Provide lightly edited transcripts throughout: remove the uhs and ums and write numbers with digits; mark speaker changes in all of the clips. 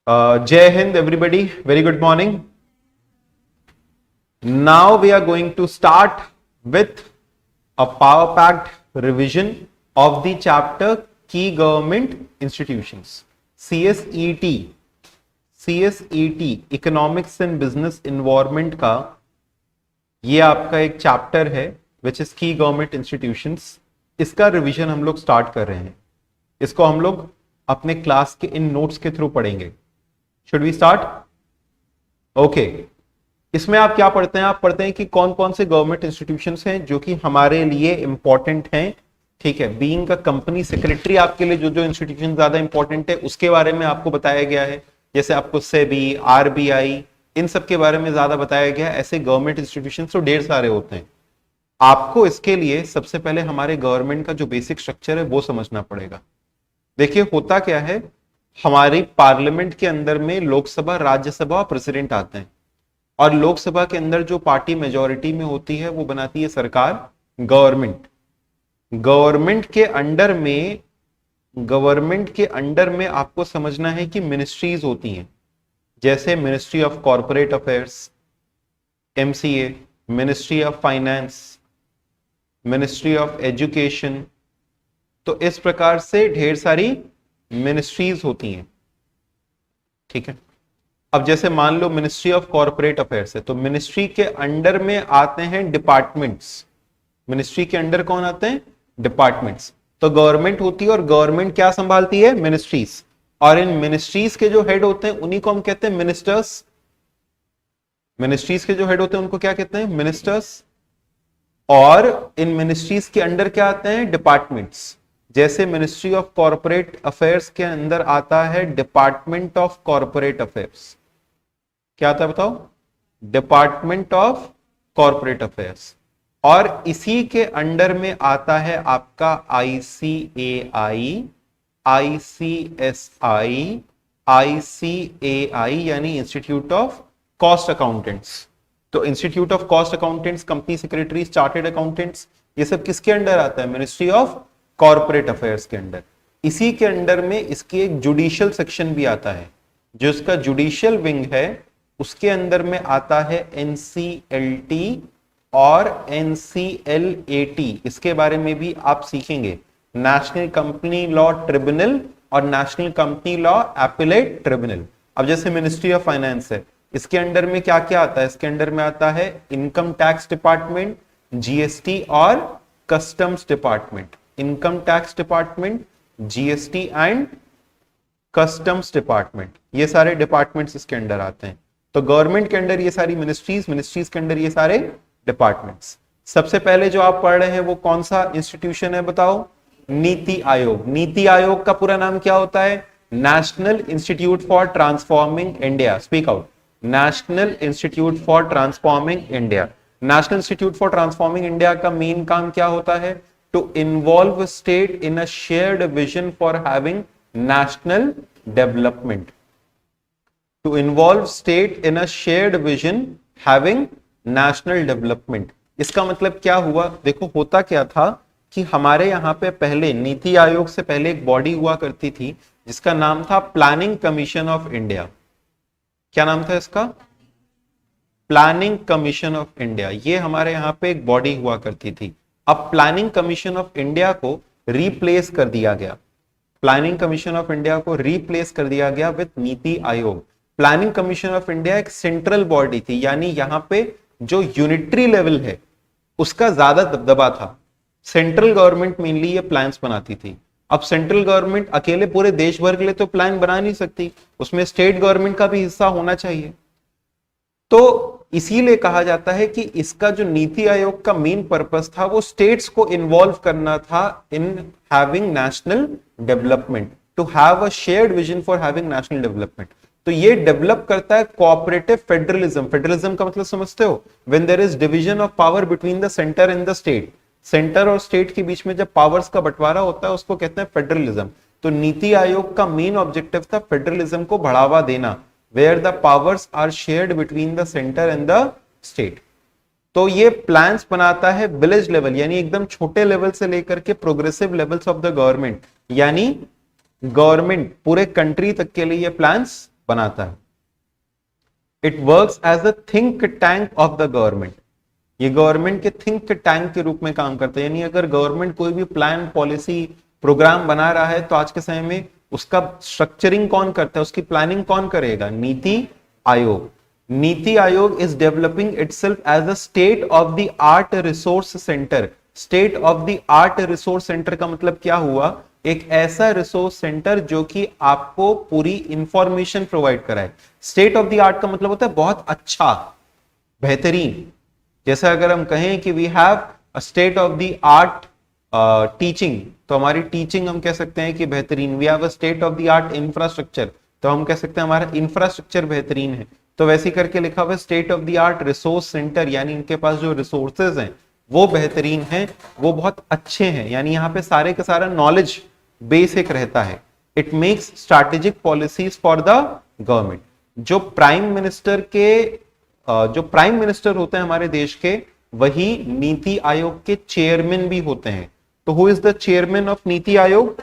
Speaker 1: Jai Hind, everybody. Very good morning. Now we are going to start with a power-packed revision of the chapter Key Government Institutions. CSET, Economics and Business Environment का ये आपका एक chapter है which is की government institutions. इसका revision हम लोग start कर रहे हैं. इसको हम लोग अपने क्लास के इन नोट्स के थ्रू पढ़ेंगे. Should we start? ओके. इसमें आप क्या पढ़ते हैं? आप पढ़ते हैं कि कौन कौन से गवर्नमेंट इंस्टीट्यूशंस हैं जो कि हमारे लिए इंपॉर्टेंट हैं. ठीक है, बीइंग का कंपनी सेक्रेटरी आपके लिए जो जो इंस्टीट्यूशन ज्यादा इंपॉर्टेंट है उसके बारे में आपको बताया गया है. जैसे आपको सेबी, आरबीआई, इन सब के बारे में ज्यादा बताया गया है. ऐसे गवर्नमेंट इंस्टीट्यूशन तो ढेर सारे होते हैं. आपको इसके लिए सबसे पहले हमारे गवर्नमेंट का जो बेसिक स्ट्रक्चर है वो समझना पड़ेगा. देखिए होता क्या है, हमारी पार्लियामेंट के अंदर में लोकसभा, राज्यसभा और प्रेसिडेंट आते हैं. और लोकसभा के अंदर जो पार्टी मेजॉरिटी में होती है वो बनाती है सरकार, गवर्नमेंट. गवर्नमेंट के अंडर में आपको समझना है कि मिनिस्ट्रीज होती हैं. जैसे ministry of corporate affairs, MCA, ministry of finance, ministry of education. तो इस प्रकार से ढेर सारी मिनिस्ट्रीज होती हैं. ठीक है. अब जैसे मान लो मिनिस्ट्री ऑफ कॉर्पोरेट अफेयर्स है तो मिनिस्ट्री के अंडर में आते हैं डिपार्टमेंट्स. मिनिस्ट्री के अंडर कौन आते हैं? डिपार्टमेंट्स. तो गवर्नमेंट होती है और गवर्नमेंट क्या संभालती है? मिनिस्ट्रीज. और इन मिनिस्ट्रीज के जो हेड होते हैं उन्हीं को हम कहते हैं मिनिस्टर्स. मिनिस्ट्रीज के जो हेड होते हैं उनको क्या कहते हैं? मिनिस्टर्स. और इन मिनिस्ट्रीज के अंडर क्या आते हैं? डिपार्टमेंट्स. जैसे मिनिस्ट्री ऑफ कॉर्पोरेट अफेयर्स के अंदर आता है डिपार्टमेंट ऑफ कॉर्पोरेट अफेयर्स. क्या आता है बताओ? Department of corporate affairs. और इसी के अंडर में आता है आपका आईसीएआई, आईसीएसआई, आईसीएआई यानी इंस्टीट्यूट ऑफ कॉस्ट अकाउंटेंट्स. तो institute of cost accountants, company secretaries, chartered accountants, ये सब किसके अंडर आता है? मिनिस्ट्री ऑफ कॉर्पोरेट अफेयर्स के अंडर. इसी के अंडर में इसकी एक जुडिशियल सेक्शन भी आता है. जो इसका जुडिशियल विंग है उसके अंदर में आता है एनसीएलटी और एनसीएलएटी. इसके बारे में भी आप सीखेंगे. नेशनल कंपनी लॉ ट्रिब्यूनल और national company law appellate tribunal. अब जैसे मिनिस्ट्री ऑफ फाइनेंस है, इसके अंडर में क्या क्या आता है? इसके अंडर में आता है इनकम टैक्स डिपार्टमेंट, जीएसटी और customs department. Income tax department, GST and customs department, ये सारे डिपार्टमेंट्स इसके अंडर आते हैं. तो गवर्नमेंट के अंडर ये सारी मिनिस्ट्रीज, मिनिस्ट्रीज के अंडर ये सारे डिपार्टमेंट्स. सबसे पहले जो आप पढ़ रहे हैं वो कौन सा इंस्टीट्यूशन है बताओ? नीति आयोग. नीति आयोग का पूरा नाम क्या होता है? National institute for transforming India. Speak out. National institute for transforming India. National institute for transforming India का मेन काम क्या होता है? To involve state in a shared vision for having national development. To involve state in a shared vision having national development. इसका मतलब क्या हुआ? देखो होता क्या था कि हमारे यहाँ पे पहले नीति आयोग से पहले एक बॉडी हुआ करती थी जिसका नाम था प्लानिंग कमीशन ऑफ इंडिया. क्या नाम था इसका? Planning commission of India. ये हमारे यहाँ पे एक बॉडी हुआ करती थी. अब प्लानिंग कमीशन ऑफ इंडिया को रिप्लेस कर दिया गया. प्लानिंग कमीशन ऑफ इंडिया को रिप्लेस कर दिया गया with NITI Aayog. Planning commission of India एक सेंट्रल बॉडी थी, यानी यहां पे जो यूनिटरी लेवल है उसका ज्यादा दबदबा था. सेंट्रल गवर्नमेंट मेनली ये प्लान्स बनाती थी. अब सेंट्रल गवर्नमेंट अकेले पूरे देश भर के लिए तो प्लान बना नहीं सकती, उसमें स्टेट गवर्नमेंट का भी हिस्सा होना चाहिए. तो इसीलिए कहा जाता है कि इसका जो नीति आयोग का मेन पर्पस था वो स्टेट्स को इन्वॉल्व करना था in having national development, to have a shared vision for having national development. तो ये डेवलप करता है कोऑपरेटिव फेडरलिज्म. फेडरलिज्म का मतलब समझते हो? When there is division of power between the centre and the state. Centre और स्टेट के बीच में जब पावर्स का बंटवारा होता है उसको कहते हैं फेडरलिज्म. तो नीति आयोग का मेन ऑब्जेक्टिव था फेडरलिज्म को बढ़ावा देना, where the powers are shared between the center and the state. तो ये प्लान्स बनाता है विलेज लेवल, यानी एकदम छोटे लेवल से लेकर के progressive levels of the government. यानी गवर्नमेंट पूरे कंट्री तक के लिए ये प्लान्स बनाता है। It works as a think tank of the government, ये गवर्नमेंट के थिंक टैंक के रूप में काम करता है। यानी अगर गवर्नमेंट कोई भी प्लान, पॉलिसी, प्रोग्राम बना रहा है तो आज के समय में उसका स्ट्रक्चरिंग कौन करता है, उसकी प्लानिंग कौन करेगा? नीति Aayog. NITI Aayog is developing itself as a state of the art resource centre. State of the art resource centre का मतलब क्या हुआ? एक ऐसा रिसोर्स सेंटर जो कि आपको पूरी इंफॉर्मेशन प्रोवाइड कराए। स्टेट ऑफ द आर्ट का मतलब होता है बहुत अच्छा, बेहतरीन। जैसे अगर हम कहें कि we have a state of the art teaching, तो हमारी टीचिंग हम कह सकते हैं कि बेहतरीन। We have a state of the art infrastructure, तो हम कह सकते हैं हमारा इंफ्रास्ट्रक्चर बेहतरीन है। तो वैसे करके लिखा हुआ state of the art resource centre, यानी इनके पास जो रिसोर्सेज हैं वो बेहतरीन हैं, वो बहुत अच्छे हैं। यानी यहाँ पे सारे का सारा नॉलेज बेसिक रहता है। It makes strategic policies for the government. जो प्राइम मिनिस्टर होते हैं हमारे देश के, वही नीति आयोग के चेयरमैन भी होते हैं। तो who is the chairman of NITI Aayog?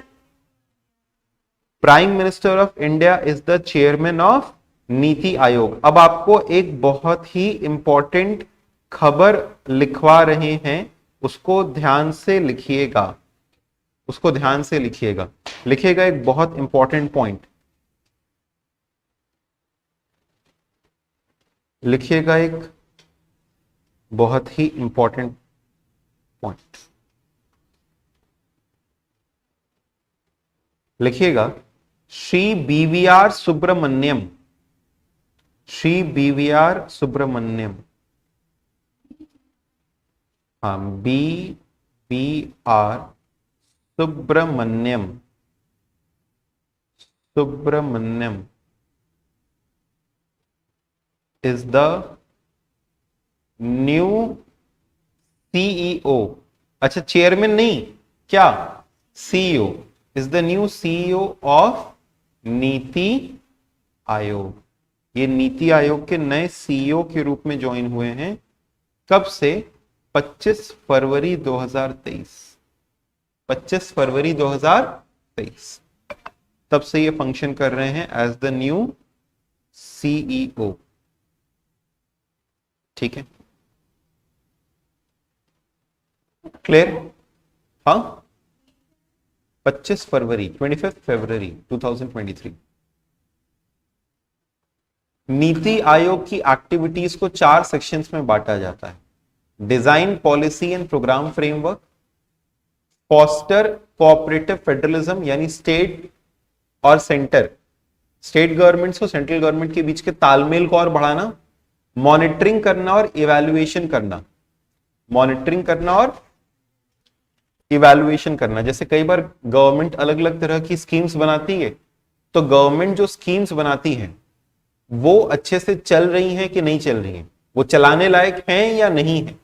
Speaker 1: Prime minister of India is the chairman of NITI Aayog. अब आपको एक बहुत ही इंपॉर्टेंट खबर लिखवा रहे हैं, उसको ध्यान से लिखिएगा, उसको ध्यान से लिखिएगा। लिखिएगा एक बहुत इंपॉर्टेंट पॉइंट, लिखिएगा एक बहुत ही इंपॉर्टेंट पॉइंट, लिखिएगा श्री बीवीआर सुब्रमण्यम, श्री बीवीआर सुब्रमण्यम, हाँ, BVR Subrahmanyam, Subrahmanyam is the new CEO। अच्छा, चेयरमैन नहीं, क्या? CEO is the new CEO of NITI Aayog. ये नीति आयोग के नए CEO के रूप में ज्वाइन हुए हैं। कब से? 25 फरवरी 2023। 25 फरवरी 2023 तब से ये फंक्शन कर रहे हैं एज द न्यू CEO। ठीक है, क्लियर? हाँ, 25 फरवरी 25 फरवरी 2023। नीति आयोग की एक्टिविटीज को 4 सेक्शंस में बांटा जाता है। Design policy and programme framework, foster cooperative federalism, यानी स्टेट और सेंटर, स्टेट गवर्नमेंट्स और सेंट्रल गवर्नमेंट के बीच के तालमेल को और बढ़ाना, मॉनिटरिंग करना और इवैल्यूएशन करना, मॉनिटरिंग करना और इवैल्यूएशन करना। जैसे कई बार गवर्नमेंट अलग अलग तरह की स्कीम्स बनाती है, तो गवर्नमेंट जो स्कीम्स बनाती है वो अच्छे से चल रही हैं कि नहीं चल रही हैं, वो चलाने लायक हैं या नहीं है,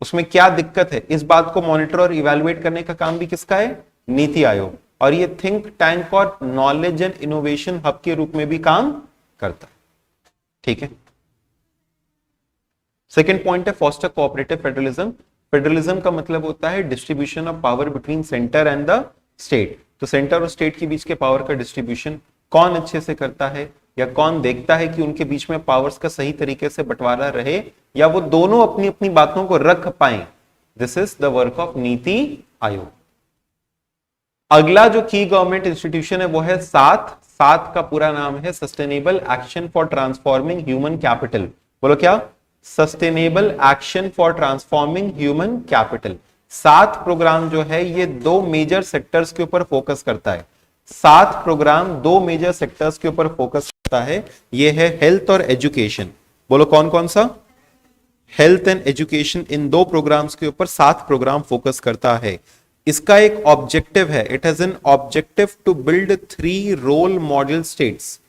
Speaker 1: उसमें क्या दिक्कत है, इस बात को मॉनिटर और इवैल्यूएट करने का काम भी किसका है? नीति आयोग। और ये थिंक टैंक और नॉलेज एंड इनोवेशन हब के रूप में भी काम करता है। ठीक है, सेकेंड पॉइंट है फॉस्टर कोऑपरेटिव फेडरलिज्म। फेडरलिज्म का मतलब होता है distribution of power between centre and the state. तो सेंटर और स्टेट के बीच के पावर का डिस्ट्रीब्यूशन कौन अच्छे से करता है, या कौन देखता है कि उनके बीच में पावर्स का सही तरीके से बंटवारा रहे, या वो दोनों अपनी अपनी बातों को रख पाए। This is the work of NITI Aayog. अगला जो की गवर्नमेंट इंस्टीट्यूशन है वो है सात। सात का पूरा नाम है sustainable action for transforming human capital. बोलो क्या? Sustainable action for transforming human capital. 7 programme जो है ये 2 मेजर सेक्टर्स के ऊपर फोकस करता है। 7 प्रोग्राम 2 मेजर सेक्टर्स के ऊपर फोकस करता है। ये है हेल्थ और एजुकेशन। बोलो कौन कौन सा? Health and education. इन 2 प्रोग्राम्स के ऊपर 7 प्रोग्राम फोकस करता है। इसका एक ऑब्जेक्टिव है, it has an objective to build 3 role model states.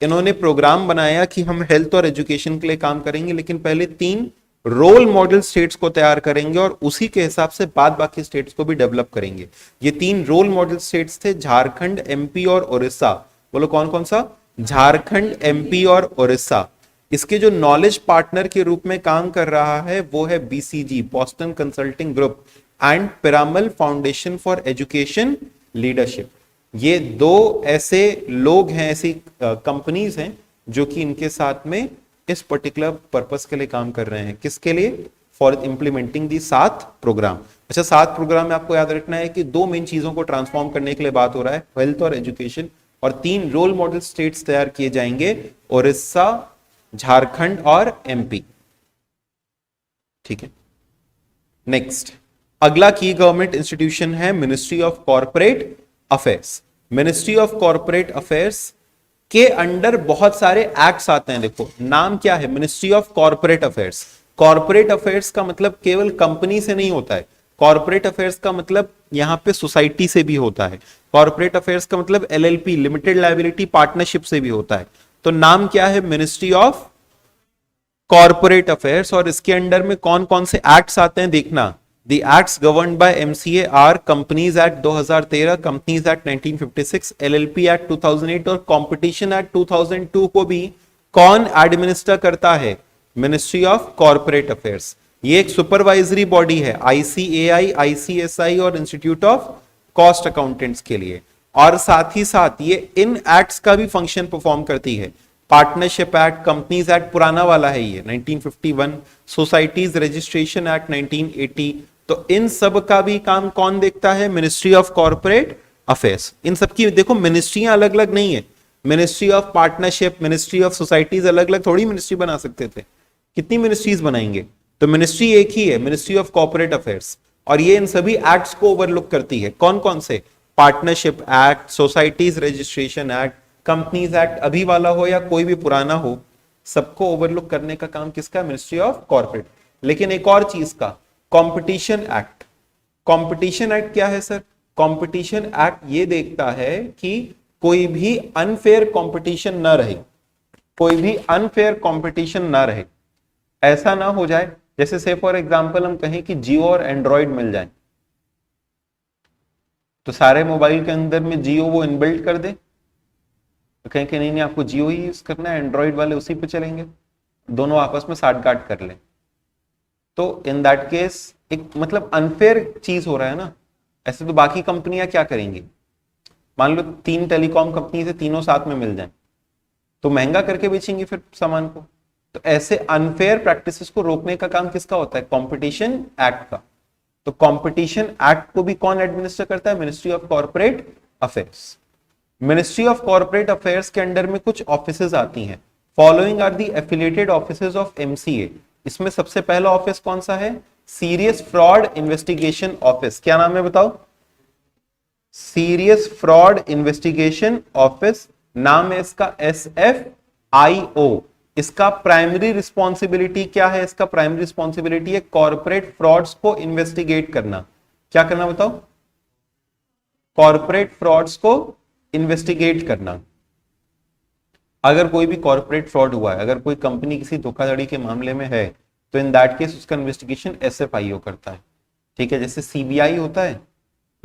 Speaker 1: इन्होंने प्रोग्राम बनाया कि हम हेल्थ और एजुकेशन के लिए काम करेंगे, लेकिन पहले 3 रोल मॉडल स्टेट्स को तैयार करेंगे और उसी के हिसाब से बाद बाकी स्टेट्स को भी डेवलप करेंगे। ये 3 रोल मॉडल स्टेट्स थे झारखंड, एमपी और उड़ीसा। बोलो कौन कौन सा? झारखंड, एमपी और उड़ीसा। इसके जो नॉलेज पार्टनर के रूप में काम कर रहा है वो है BCG, Boston consulting group and Piramal foundation for education leadership. ये दो ऐसे लोग हैं, ऐसी कंपनीज हैं जो कि इनके साथ में इस पर्टिकुलर पर्पस के लिए काम कर रहे हैं। किसके लिए? For implementing the 7 programme. अच्छा, 7 प्रोग्राम में आपको याद रखना है कि 2 मेन चीजों को ट्रांसफॉर्म करने के लिए बात हो रहा है, हेल्थ और एजुकेशन, और 3 रोल मॉडल स्टेट्स तैयार किए जाएंगे, उड़ीसा, झारखंड और एमपी। ठीक है, नेक्स्ट अगला की गवर्नमेंट इंस्टीट्यूशन है ministry of corporate affairs. Ministry of corporate affairs के अंडर बहुत सारे एक्ट्स आते हैं। देखो नाम क्या है, ministry of corporate affairs. Corporate affairs का मतलब केवल कंपनी से नहीं होता है, कॉर्पोरेट अफेयर्स का मतलब यहां पे सोसाइटी से भी होता है। कॉर्पोरेट अफेयर्स का मतलब एलएलपी, लिमिटेड लायबिलिटी पार्टनरशिप से भी होता है। तो नाम क्या है? Ministry of corporate affairs. और इसके अंडर में कौन कौन से एक्ट्स आते हैं देखना। The acts governed by MCA are companies act 2013, companies act 1956, LLP act 2008 और कंपटीशन एक्ट 2002 को भी कौन एडमिनिस्टर करता है? Ministry of corporate affairs. ये एक सुपरवाइजरी बॉडी है आईसीएआई, आईसीएसआई और इंस्टीट्यूट ऑफ कॉस्ट अकाउंटेंट्स के लिए। और साथ ही साथ ये इन एक्ट्स का भी फंक्शन परफॉर्म करती है। पार्टनरशिप एक्ट, कंपनीज एक्ट पुराना वाला है ये 1951, सोसाइटीज रजिस्ट्रेशन एक्ट 1980। तो इन सब का भी काम कौन देखता है? Ministry of corporate affairs. इन सब की देखो मिनिस्ट्रियां अलग अलग नहीं है। Ministry of partnership, ministry of societies अलग अलग थोड़ी मिनिस्ट्री बना सकते थे, कितनी मिनिस्ट्रीज बनाएंगे? तो मिनिस्ट्री एक ही है, मिनिस्ट्री ऑफ कॉर्पोरेट अफेयर्स। और ये इन सभी एक्ट्स को ओवरलुक करती है। कौन कौन से? Partnership act, societies registration act, companies act, अभी वाला हो या कोई भी पुराना हो, सबको ओवरलुक करने का काम किसका? Ministry of corporate. लेकिन एक और चीज का, कंपटीशन एक्ट। कंपटीशन एक्ट क्या है सर? कंपटीशन एक्ट ये देखता है कि कोई भी अनफेयर कंपटीशन ना रहे, कोई भी अनफेयर कंपटीशन ना रहे। ऐसा ना हो जाए जैसे से फॉर एग्जांपल हम कहें कि जियो और एंड्रॉइड मिल जाए, तो सारे मोबाइल के अंदर में जियो वो इनबिल्ट कर दे, तो कहें कि नहीं नहीं आपको जियो ही यूज करना है, एंड्रॉइड वाले उसी पे चलेंगे, दोनों आपस में साठगांठ कर लें। तो इन दैट केस एक मतलब अनफेयर चीज हो रहा है ना। ऐसे तो बाकी कंपनियां क्या करेंगी? मान लो 3 टेलीकॉम कंपनी से तीनों साथ में मिल जाए, तो महंगा करके बेचेंगे फिर सामान को। तो ऐसे अनफेयर प्रैक्टिसेस को रोकने का काम किसका होता है? कंपटीशन एक्ट का। तो कंपटीशन एक्ट को भी कौन एडमिनिस्टर करता है? Ministry of corporate affairs. Ministry of corporate affairs के अंडर में कुछ ऑफिसेज आती हैं। Following are the affiliated offices of MCA. इसमें सबसे पहला ऑफिस कौन सा है? Serious fraud investigation office. क्या नाम है बताओ? सीरियस फ्रॉड इन्वेस्टिगेशन ऑफिस नाम है इसका, SFIO। इसका प्राइमरी रिस्पॉन्सिबिलिटी क्या है? इसका प्राइमरी रिस्पॉन्सिबिलिटी है कॉर्पोरेट फ्रॉड्स को इन्वेस्टिगेट करना। क्या करना बताओ? कॉर्पोरेट फ्रॉड्स को इन्वेस्टिगेट करना। अगर कोई भी कॉर्पोरेट फ्रॉड हुआ है, अगर कोई कंपनी किसी धोखाधड़ी के मामले में है, तो इन दैट केस उसका इन्वेस्टिगेशन SFIO करता है। ठीक है, जैसे CBI होता है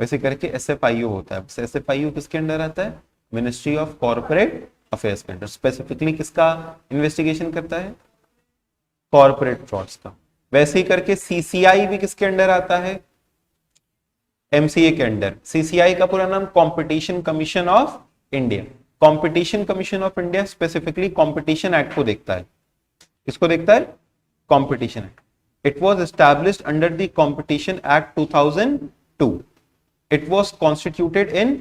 Speaker 1: वैसे करके SFIO होता है। SFIO किसके अंडर आता है? मिनिस्ट्री ऑफ कॉर्पोरेट अफेयर्स के अंडर। स्पेसिफिकली किसका इन्वेस्टिगेशन करता है? कॉर्पोरेट फ्रॉड्स का। वैसे ही करके CCI भी किसके अंडर आता है? MCA के अंडर। CCI का पूरा नाम competition commission of India. Competition commission of India specifically competition act को देखता है। किसको देखता है? Competition act. It was established under the competition act 2002। It was constituted in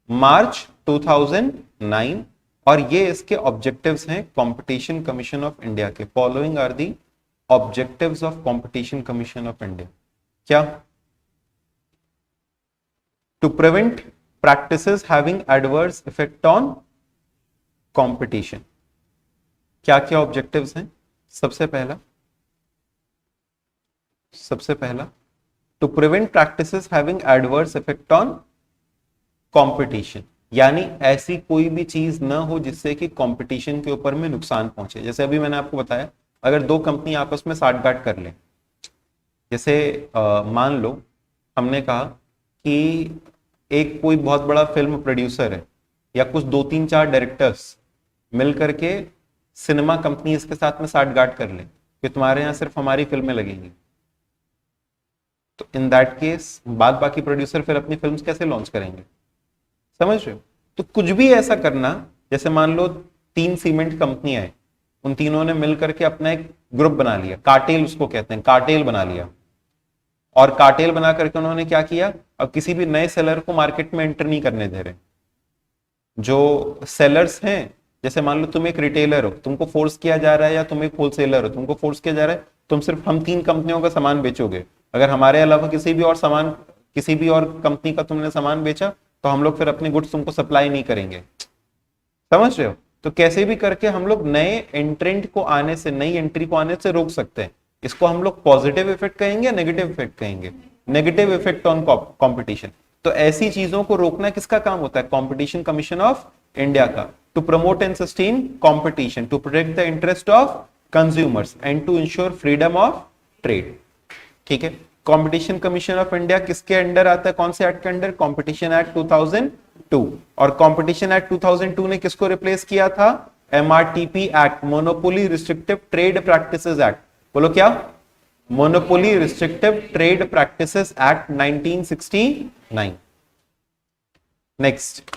Speaker 1: March 2009। और ये इसके ऑब्जेक्टिव्स हैं कंपटीशन कमीशन ऑफ इंडिया के। Following are the objectives of competition commission of India. क्या? To prevent practices having adverse effect on competition। क्या क्या objectives हैं? सबसे पहला to prevent practices having adverse effect on competition, यानी ऐसी कोई भी चीज न हो जिससे कि कंपटीशन के ऊपर में नुकसान पहुंचे। जैसे अभी मैंने आपको बताया, अगर 2 कंपनी आपस में साठगांठ कर ले, जैसे मान लो हमने कहा कि एक कोई बहुत बड़ा फिल्म प्रोड्यूसर है या कुछ 2-3-4 डायरेक्टर्स मिल करके सिनेमा कंपनीज के साथ में साठगांठ कर ले कि तुम्हारे यहां सिर्फ हमारी फिल्में लगेंगी, तो इन दैट केस बाद बाकी प्रोड्यूसर फिर अपनी फिल्म्स कैसे लॉन्च करेंगे? समझ रहे हो? तो कुछ भी ऐसा करना, जैसे मान लो 3 सीमेंट कंपनियां हैं, उन तीनों ने मिलकर के अपना एक ग्रुप बना लिया, कार्टेल उसको कहते हैं, कार्टेल बना लिया। और कार्टेल बना करके उन्होंने क्या किया, अब किसी भी नए सेलर को मार्केट में एंटर नहीं करने दे रहे। जो सेलर्स हैं, जैसे मान लो तुम एक रिटेलर हो, तुमको फोर्स किया जा रहा है, या तुम एक होलसेलर हो, तुमको फोर्स किया जा रहा है तुम सिर्फ हम 3 कंपनियों का सामान बेचोगे, अगर हमारे अलावा किसी भी और कंपनी का तुमने सामान बेचा तो हम लोग फिर अपने गुड्स तुमको सप्लाई नहीं करेंगे। समझ रहे हो? तो कैसे भी करके हम लोग नए एंट्रेंट को आने से, नई एंट्री को आने से रोक सकते हैं। इसको हम लोग पॉजिटिव इफेक्ट कहेंगे या नेगेटिव इफेक्ट कहेंगे? Negative effect on competition. तो ऐसी चीजों को रोकना किसका काम होता है? कंपटीशन कमीशन ऑफ इंडिया का। To promote and sustain competition, to protect the interest of consumers and to ensure freedom of trade. ठीक है, कंपटीशन कमीशन ऑफ इंडिया किसके अंडर आता है? कौन से एक्ट के अंडर? Competition act 2002। और कंपटीशन एक्ट 2002 ने किसको रिप्लेस किया था? MRTP act, monopoly restrictive trade practices act. बोलो क्या? Monopoly restrictive trade practices act 1969। Next,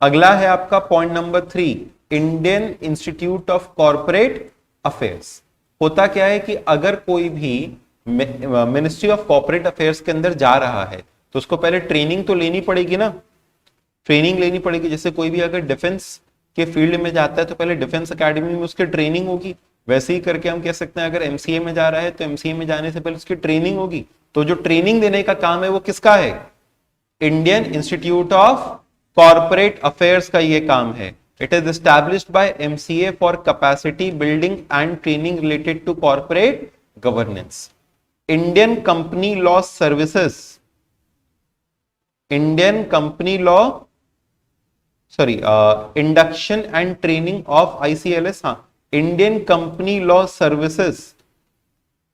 Speaker 1: अगला है आपका point number 3, Indian institute of corporate affairs. होता क्या है कि अगर कोई भी मिनिस्ट्री ऑफ कॉर्पोरेट अफेयर्स के अंदर जा रहा है तो उसको पहले ट्रेनिंग तो लेनी पड़ेगी ना, ट्रेनिंग लेनी पड़ेगी। जैसे कोई भी अगर डिफेंस के फील्ड में जाता है तो पहले डिफेंस एकेडमी में उसकी ट्रेनिंग होगी। वैसे ही करके हम कह सकते हैं अगर एमसीए में जा रहा है तो एमसीए में जाने से पहले उसकी ट्रेनिंग होगी। तो जो ट्रेनिंग देने का काम है वो किसका है? Indian institute of corporate affairs का ये काम है। It is established by MCA for capacity building and training related to corporate governance. Indian company law services, Indian company law sorry induction and training of ICLS, हाँ, Indian company law services,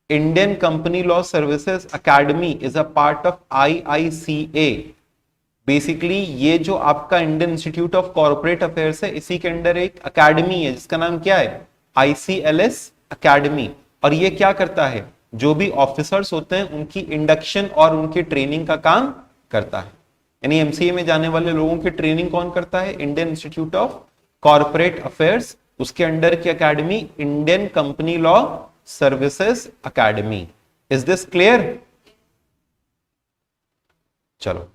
Speaker 1: Indian company law services academy is a part of IICA. Basically ये जो आपका Indian institute of corporate affairs है, इसी के under एक academy है जिसका नाम क्या है? आईसीएलएस अकेडमी। और ये क्या करता है? जो भी ऑफिसर्स होते हैं उनकी इंडक्शन और उनकी ट्रेनिंग का काम करता है। यानी एमसीए में जाने वाले लोगों की ट्रेनिंग कौन करता है? Indian institute of corporate affairs, उसके अंडर की academy Indian company law services academy. Is this clear? चलो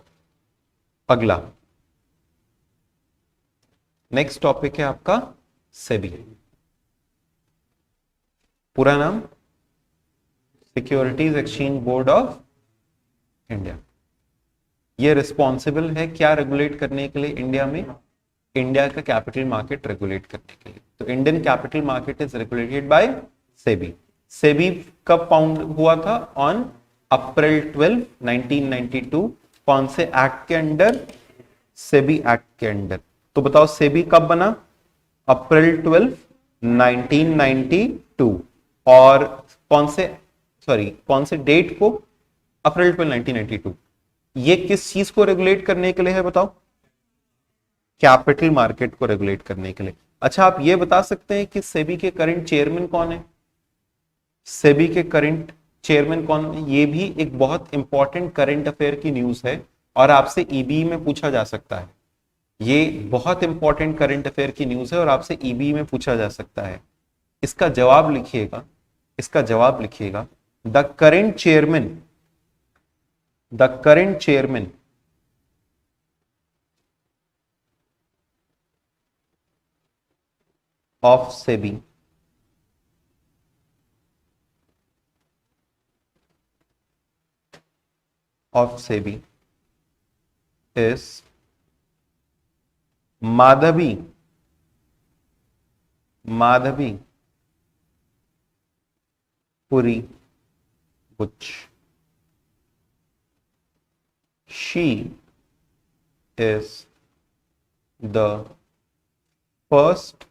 Speaker 1: अगला, नेक्स्ट टॉपिक है आपका सेबी। पूरा नाम securities exchange board of India. ये रिस्पॉन्सिबल है क्या रेगुलेट करने के लिए इंडिया में? इंडिया का कैपिटल मार्केट रेगुलेट करने के लिए। तो Indian capital market is regulated by SEBI. SEBI कब फाउंड हुआ था? On April 12, 1992। कौन से एक्ट के अंडर? सेबी एक्ट के अंडर। तो बताओ सेबी कब बना? अप्रैल 12, 1992। और कौन से डेट को? अप्रैल 12, 1992। ये किस चीज को रेगुलेट करने के लिए है बताओ? कैपिटल मार्केट को रेगुलेट करने के लिए। अच्छा, आप ये बता सकते हैं कि सेबी के करंट चेयरमैन कौन है? सेबी के करंट चेयरमैन कौन है? ये भी एक बहुत इंपॉर्टेंट करंट अफेयर की न्यूज है और आपसे ईबी में पूछा जा सकता है। ये बहुत इंपॉर्टेंट करंट अफेयर की न्यूज है और आपसे ईबी में पूछा जा सकता है। इसका जवाब लिखिएगा, इसका जवाब लिखिएगा। The current chairman of SEBI is Madhavi Puri Butch. She is the first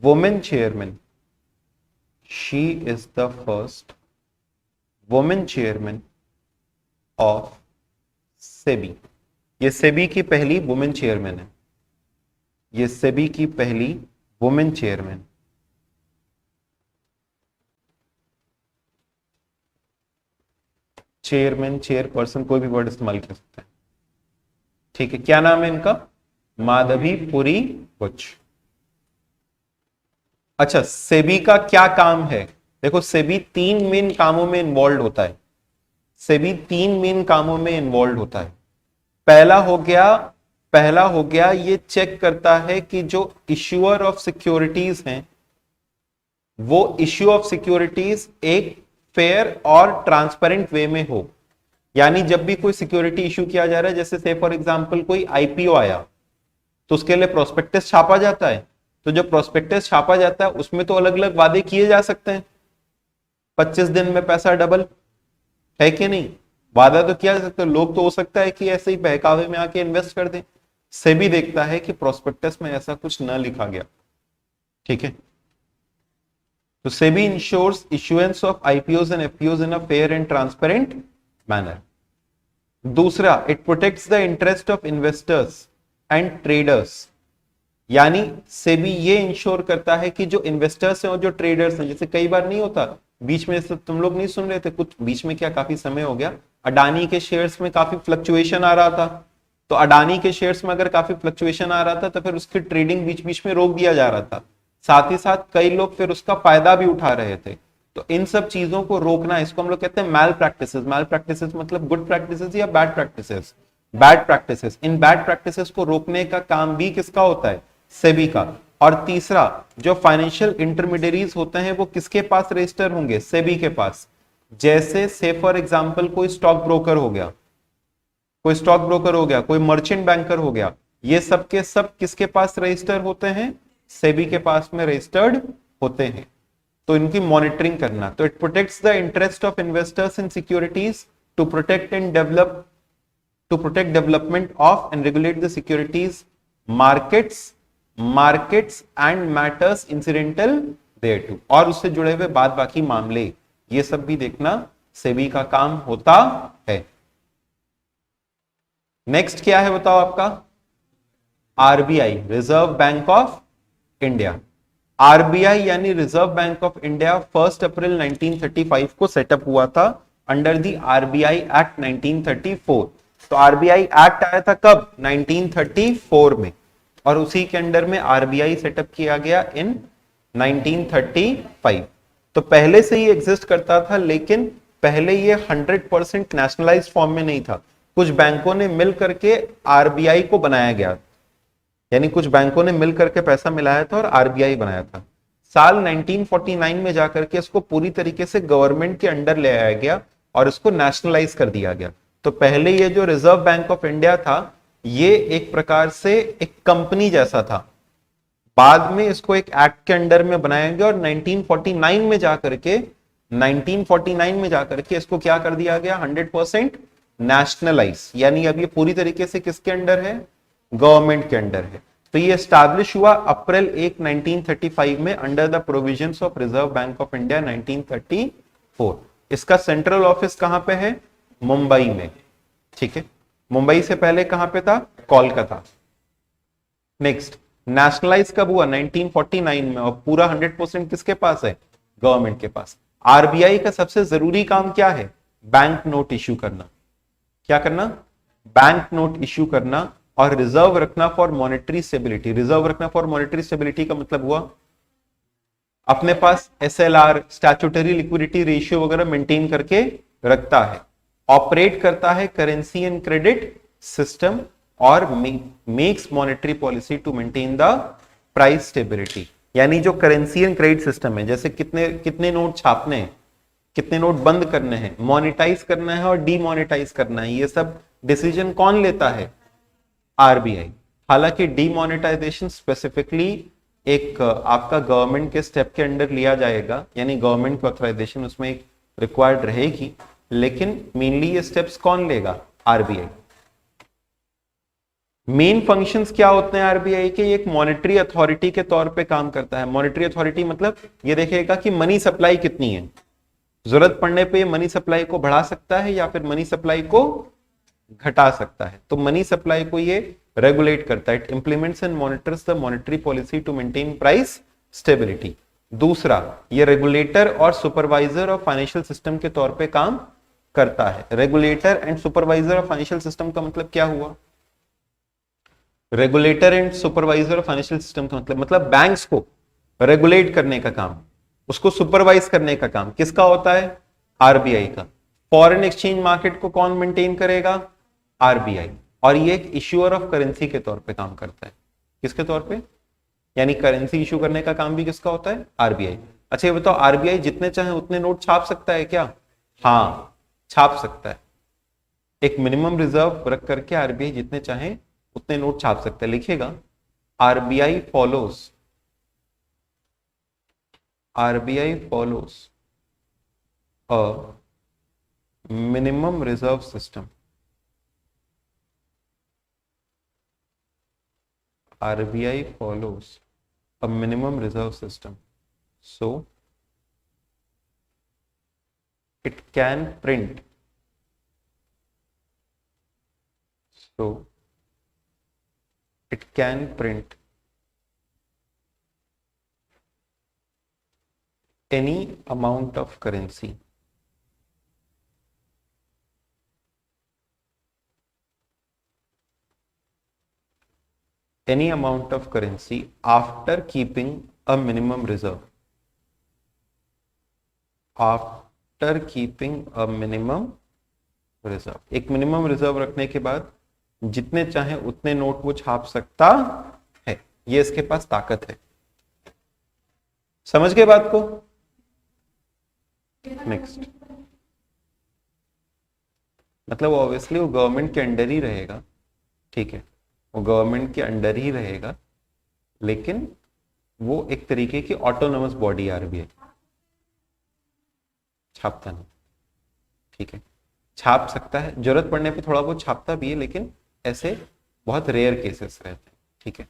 Speaker 1: woman chairman. She is the first woman chairman of SEBI. ये सेबी की पहली वुमेन चेयरमैन है। ये सेबी की पहली वुमेन चेयरमैन। चेयरमैन, चेयरपर्सन, कोई भी वर्ड इस्तेमाल कर सकते हैं। ठीक है, क्या नाम है इनका? माधवीपुरी बुच। अच्छा, सेबी का क्या काम है? देखो, सेबी 3 मेन कामों में इन्वॉल्व होता है। सेबी 3 मेन कामों में इन्वॉल्व होता है। पहला हो गया ये चेक करता है कि जो इश्यूअर ऑफ सिक्योरिटीज हैं वो इश्यू ऑफ सिक्योरिटीज एक फेयर और ट्रांसपेरेंट वे में हो। यानी जब भी कोई सिक्योरिटी इश्यू किया जा रहा है, जैसे से फॉर एग्जांपल कोई आईपीओ आया तो उसके लिए प्रोस्पेक्टस छापा जाता है। तो जब प्रोस्पेक्टस छापा जाता है उसमें तो अलग अलग वादे किए जा सकते हैं, 25 दिन में पैसा डबल, है कि नहीं? वादा तो किया जा सकता है। लोग तो हो सकता है कि ऐसे ही बहकावे में आके इन्वेस्ट कर दें। सेबी देखता है कि प्रोस्पेक्टस में ऐसा कुछ न लिखा गया। ठीक है, तो SEBI ensures issuance of IPOs and FPOs in a fair and transparent manner. दूसरा, it protects the interest of investors and traders. यानी सेबी ये इंश्योर करता है कि जो इन्वेस्टर्स हैं और जो ट्रेडर्स हैं, जैसे कई बार नहीं होता, बीच में तुम लोग नहीं सुन रहे थे, कुछ बीच में क्या काफी समय हो गया, अडानी के शेयर्स में काफी फ्लक्चुएशन आ रहा था। तो अडानी के शेयर्स में अगर काफी फ्लक्चुएशन आ रहा था तो फिर उसकी ट्रेडिंग बीच बीच में रोक दिया जा रहा था। साथ ही साथ कई लोग फिर उसका फायदा भी उठा रहे थे। तो इन सब चीजों को रोकना, इसको हम लोग कहते हैं मैल प्रैक्टिसेस। मैल प्रैक्टिसेस मतलब गुड प्रैक्टिसेस या bad practices? Bad practices. In bad practices को रोकने का काम भी किसका होता है? सेबी का। और तीसरा, जो फाइनेंशियल इंटरमीडियरीज होते हैं वो किसके पास रजिस्टर होंगे? सेबी के पास। जैसे से फॉर एग्जांपल कोई स्टॉक ब्रोकर हो गया, कोई मर्चेंट बैंकर हो गया, ये सब के सब किसके पास रजिस्टर होते हैं? सेबी के पास में रजिस्टर्ड होते हैं। तो इनकी मॉनिटरिंग करना। तो it protects the interest of investors in securities to protect development of and regulate the securities markets and matters incidental thereto, और उससे जुड़े हुए बाद बाकी मामले, ये सब भी देखना सेबी का काम होता है। नेक्स्ट क्या है बताओ आपका? RBI, reserve bank of India. RBI यानी रिजर्व बैंक ऑफ इंडिया 1 अप्रैल 1935 को सेटअप हुआ था अंडर द आरबीआई एक्ट 1934। तो आरबीआई एक्ट आया था कब? 1934 में, और उसी के अंडर में आरबीआई सेटअप किया गया इन 1935। तो पहले से ही एग्जिस्ट करता था, लेकिन पहले ये 100% नेशनलाइज्ड फॉर्म में नहीं था। कुछ बैंकों ने मिल करके आरबीआई को बनाया गया, यानी कुछ बैंकों ने मिल करके पैसा मिलाया था और आरबीआई बनाया था। साल 1949 में जाकर के इसको पूरी तरीके से गवर्नमेंट के अंडर ले आया गया और इसको नेशनलाइज कर दिया गया। तो पहले ये जो रिजर्व बैंक ऑफ इंडिया था ये एक प्रकार से एक कंपनी जैसा था। बाद में इसको एक एक्ट के अंडर में बनाया गया और 1949 में जाकर के इसको क्या कर दिया गया? 100% नेशनलाइज, यानी अब ये पूरी तरीके से किसके अंडर है? गवर्नमेंट के अंडर है। तो ये एस्टैब्लिश हुआ अप्रैल 1, 1935 में under the provisions of reserve bank of India 1934। इसका सेंट्रल ऑफिस कहां पे है? मुंबई में। ठीक है, मुंबई से पहले कहां पे था? कोलकाता। नेक्स्ट, नेशनलाइज कब हुआ? 1949 में, और पूरा 100% किसके पास है? गवर्नमेंट के पास। आरबीआई का सबसे जरूरी काम क्या है? बैंक नोट इश्यू करना। क्या करना? बैंक नोट इश्यू करना और रिजर्व रखना फॉर मॉनेटरी स्टेबिलिटी। रिजर्व रखना फॉर मॉनेटरी स्टेबिलिटी का मतलब हुआ अपने पास एसएलआर, स्टैट्यूटरी लिक्विडिटी रेशियो वगैरह मेंटेन करके रखता है। ऑपरेट करता है करेंसी एंड क्रेडिट सिस्टम और makes monetary policy to maintain the price stability. यानी जो करेंसी एंड क्रेडिट सिस्टम है, जैसे कितने नोट छापने हैं, कितने नोट बंद करने हैं, मॉनिटाइज करना है और डीमोनेटाइज करना है, ये सब डिसीजन कौन लेता है? आरबीआई। हालांकि डीमोनेटाइजेशन स्पेसिफिकली एक आपका गवर्नमेंट के स्टेप के अंडर लिया जाएगा, यानी गवर्नमेंट की ऑथराइजेशन उसमें एक रिक्वायर्ड रहेगी, लेकिन मेनली ये स्टेप्स कौन लेगा? आरबीआई। मेन फंक्शंस क्या होते हैं आरबीआई के? एक मॉनेटरी अथॉरिटी के तौर पे काम करता है। मॉनेटरी अथॉरिटी मतलब ये देखेगा कि मनी सप्लाई कितनी है, जरूरत पड़ने पे मनी सप्लाई को बढ़ा सकता है या फिर मनी सप्लाई को घटा सकता है। तो मनी सप्लाई को ये रेगुलेट करता है। It implements and monitors the monetary policy to maintain price stability. दूसरा, ये रेगुलेटर और सुपरवाइजर ऑफ फाइनेंशियल सिस्टम के तौर पे काम करता है। Regulator and supervisor of financial system का मतलब क्या हुआ? Regulator and supervisor of financial system का मतलब बैंक्स को रेगुलेट करने का काम, उसको सुपरवाइज करने का काम किसका होता है? आरबीआई का। फॉरेन एक्सचेंज मार्केट को कौन मेंटेन करेगा? आरबीआई। और ये एक इश्यूअर ऑफ करेंसी के तौर पे काम करता है। किसके तौर पे? यानी करेंसी इशू करने का काम भी किसका होता है? आरबीआई। अच्छा ये बताओ, आरबीआई जितने चाहे उतने नोट छाप सकता है क्या? हाँ, छाप सकता है। एक मिनिमम रिजर्व रख करके आरबीआई जितने चाहे उतने नोट छाप सकता है। लिखिएगा, RBI follows a minimum reserve system. RBI follows a minimum reserve system, so it can print any amount of currency after keeping a minimum reserve, एक मिनिमम रिजर्व रखने के बाद जितने चाहे उतने नोट वो छाप सकता है। ये इसके पास ताकत है। समझ गए बात को? नेक्स्ट, मतलब ऑब्वियसली वो गवर्नमेंट के अंडर ही रहेगा, ठीक है, वो गवर्नमेंट के अंडर ही रहेगा, लेकिन वो एक तरीके की ऑटोनोमस बॉडी आरबीआई, छापता नहीं, ठीक है, छाप सकता है, जरूरत पड़ने पे थोड़ा बहुत छापता भी है, लेकिन ऐसे बहुत रेयर केसेस रहते हैं, ठीक है,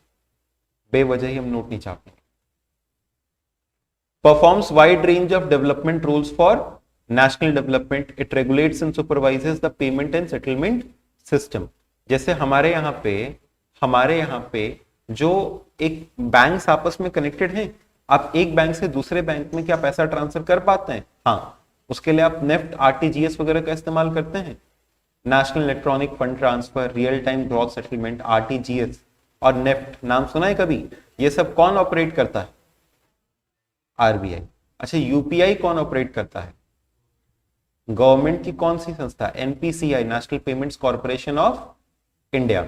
Speaker 1: बेवजह ही हम नोट नहीं छापेंगे। Performs wide range of development rules for national development, it regulates and supervises the payment and settlement system. जैसे हमारे यहाँ पे जो एक बैंक्स आपस में कनेक्टेड हैं, आप एक बैंक से दूसरे बैंक में क्या पैसा ट्रांसफर कर पाते हैं? हाँ, उसके लिए आप नेफ्ट, आरटीजीएस वगैरह का इस्तेमाल करते हैं। National electronic fund transfer, real time gross settlement, RTGS और नेफ्ट, नाम सुना है कभी? ये सब कौन ऑपरेट करता है? आरबीआई। अच्छा, यूपीआई कौन ऑपरेट करता है? गवर्नमेंट की कौन सी संस्था? NPCI, national payments corporation of India.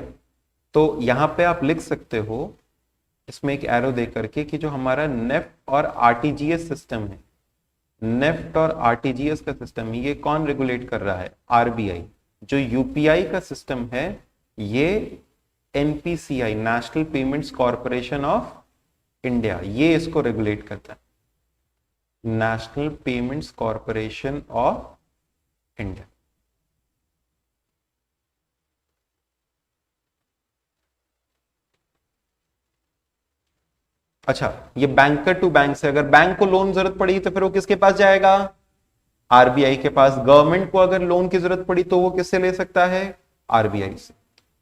Speaker 1: तो यहां पे आप लिख सकते हो इसमें एक एरो दे करके कि जो हमारा नेफ्ट और आरटीजीएस सिस्टम है, नेफ्ट और आरटीजीएस का सिस्टम, ये कौन रेगुलेट कर रहा है? आरबीआई। जो यूपीआई का सिस्टम है ये NPCI, national payments corporation of India, ये इसको रेगुलेट करता है, national payments corporation of India. अच्छा, ये बैंकर टू बैंक से, अगर बैंक को लोन जरूरत पड़ी तो फिर वो किसके पास जाएगा? आरबीआई के पास। गवर्नमेंट को अगर लोन की जरूरत पड़ी तो वो किससे ले सकता है? आरबीआई से।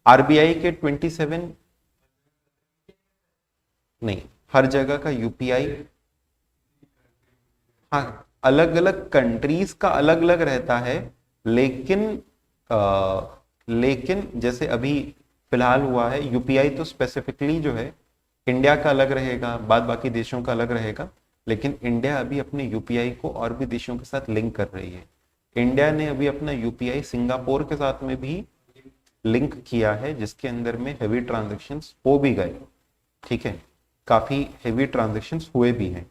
Speaker 1: आरबीआई के 27 नहीं, हर जगह का यूपीआई, हाँ, अलग अलग कंट्रीज का अलग अलग रहता है, लेकिन लेकिन जैसे अभी फिलहाल हुआ है यूपीआई, तो स्पेसिफिकली जो है इंडिया का अलग रहेगा, बाद बाकी देशों का अलग रहेगा, लेकिन इंडिया अभी अपने यूपीआई को और भी देशों के साथ लिंक कर रही है। इंडिया ने अभी अपना यूपीआई सिंगापुर के साथ में भी लिंक किया है, जिसके अंदर में हेवी ट्रांजैक्शंस हो भी गए, ठीक है, काफी हेवी ट्रांजैक्शंस हुए भी हैं।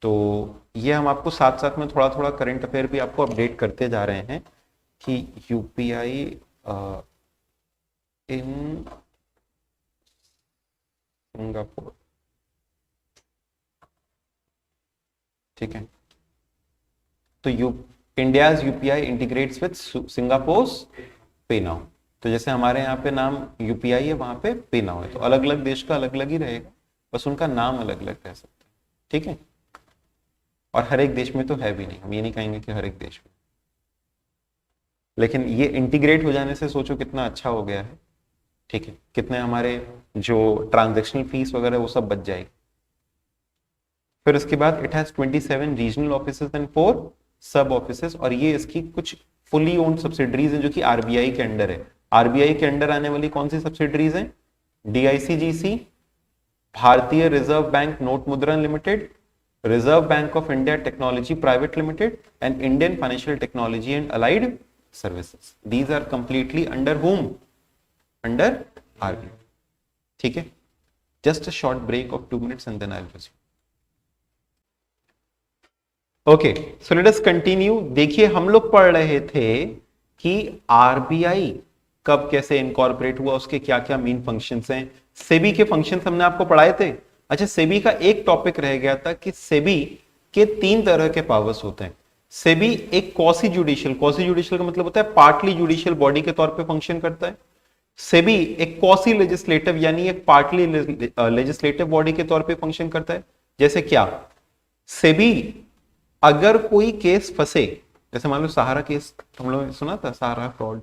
Speaker 1: तो ये हम आपको साथ साथ में थोड़ा थोड़ा करंट अफेयर भी आपको अपडेट करते जा रहे हैं कि यूपीआई इन सिंगापुर, ठीक है, तो India's UPI integrates with Singapore पे नाउ। तो जैसे हमारे यहाँ पे नाम यूपीआई है, वहां पे पे नाउ है, तो अलग अलग देश का अलग अलग ही रहेगा, बस उनका नाम अलग अलग रह सकता है, ठीक है। और हर एक देश में तो है भी नहीं, हम ये नहीं कहेंगे कि हर एक देश में, लेकिन ये इंटीग्रेट हो जाने से सोचो कितना अच्छा हो गया है, ठीक है, कितने हमारे जो ट्रांजैक्शनल फीस वगैरह वो सब बच जाएगी। फिर उसके बाद it has 27 regional offices and 4 सब ऑफिसेज, और ये इसकी कुछ फुली ओन्ड सब्सिडरीज हैं जो कि आरबीआई के अंडर है। आरबीआई के अंडर आने वाली कौन सी सब्सिडरीज हैं? DICGC, Bharatiya reserve bank note Mudran limited, reserve bank of India technology private limited and Indian financial technology and allied services. These are completely under home, under RBI. ठीक है, just a short break of 2 minutes and then I'll resume. Okay, so let us continue. देखिए हम लोग पढ़ रहे थे कि RBI कब कैसे इनकॉर्पोरेट हुआ, उसके क्या क्या मेन फंक्शंस हैं. सेबी के फंक्शंस हमने आपको पढ़ाए थे. अच्छा, सेबी का एक टॉपिक रह गया था कि सेबी के 3 तरह के पावर्स होते हैं. सेबी एक क्वासी जुडिशियल का मतलब होता है पार्टली जुडिशियल बॉडी के तौर पे फंक्शन करता है. सेबी एक क्वासी लेजिस्लेटिव यानी एक पार्टली लेजिस्लेटिव बॉडी के तौर पे फंक्शन करता है. जैसे क्या, सेबी अगर कोई केस फंसे, जैसे मान लो सहारा केस हम लोग सुना था, सहारा फ्रॉड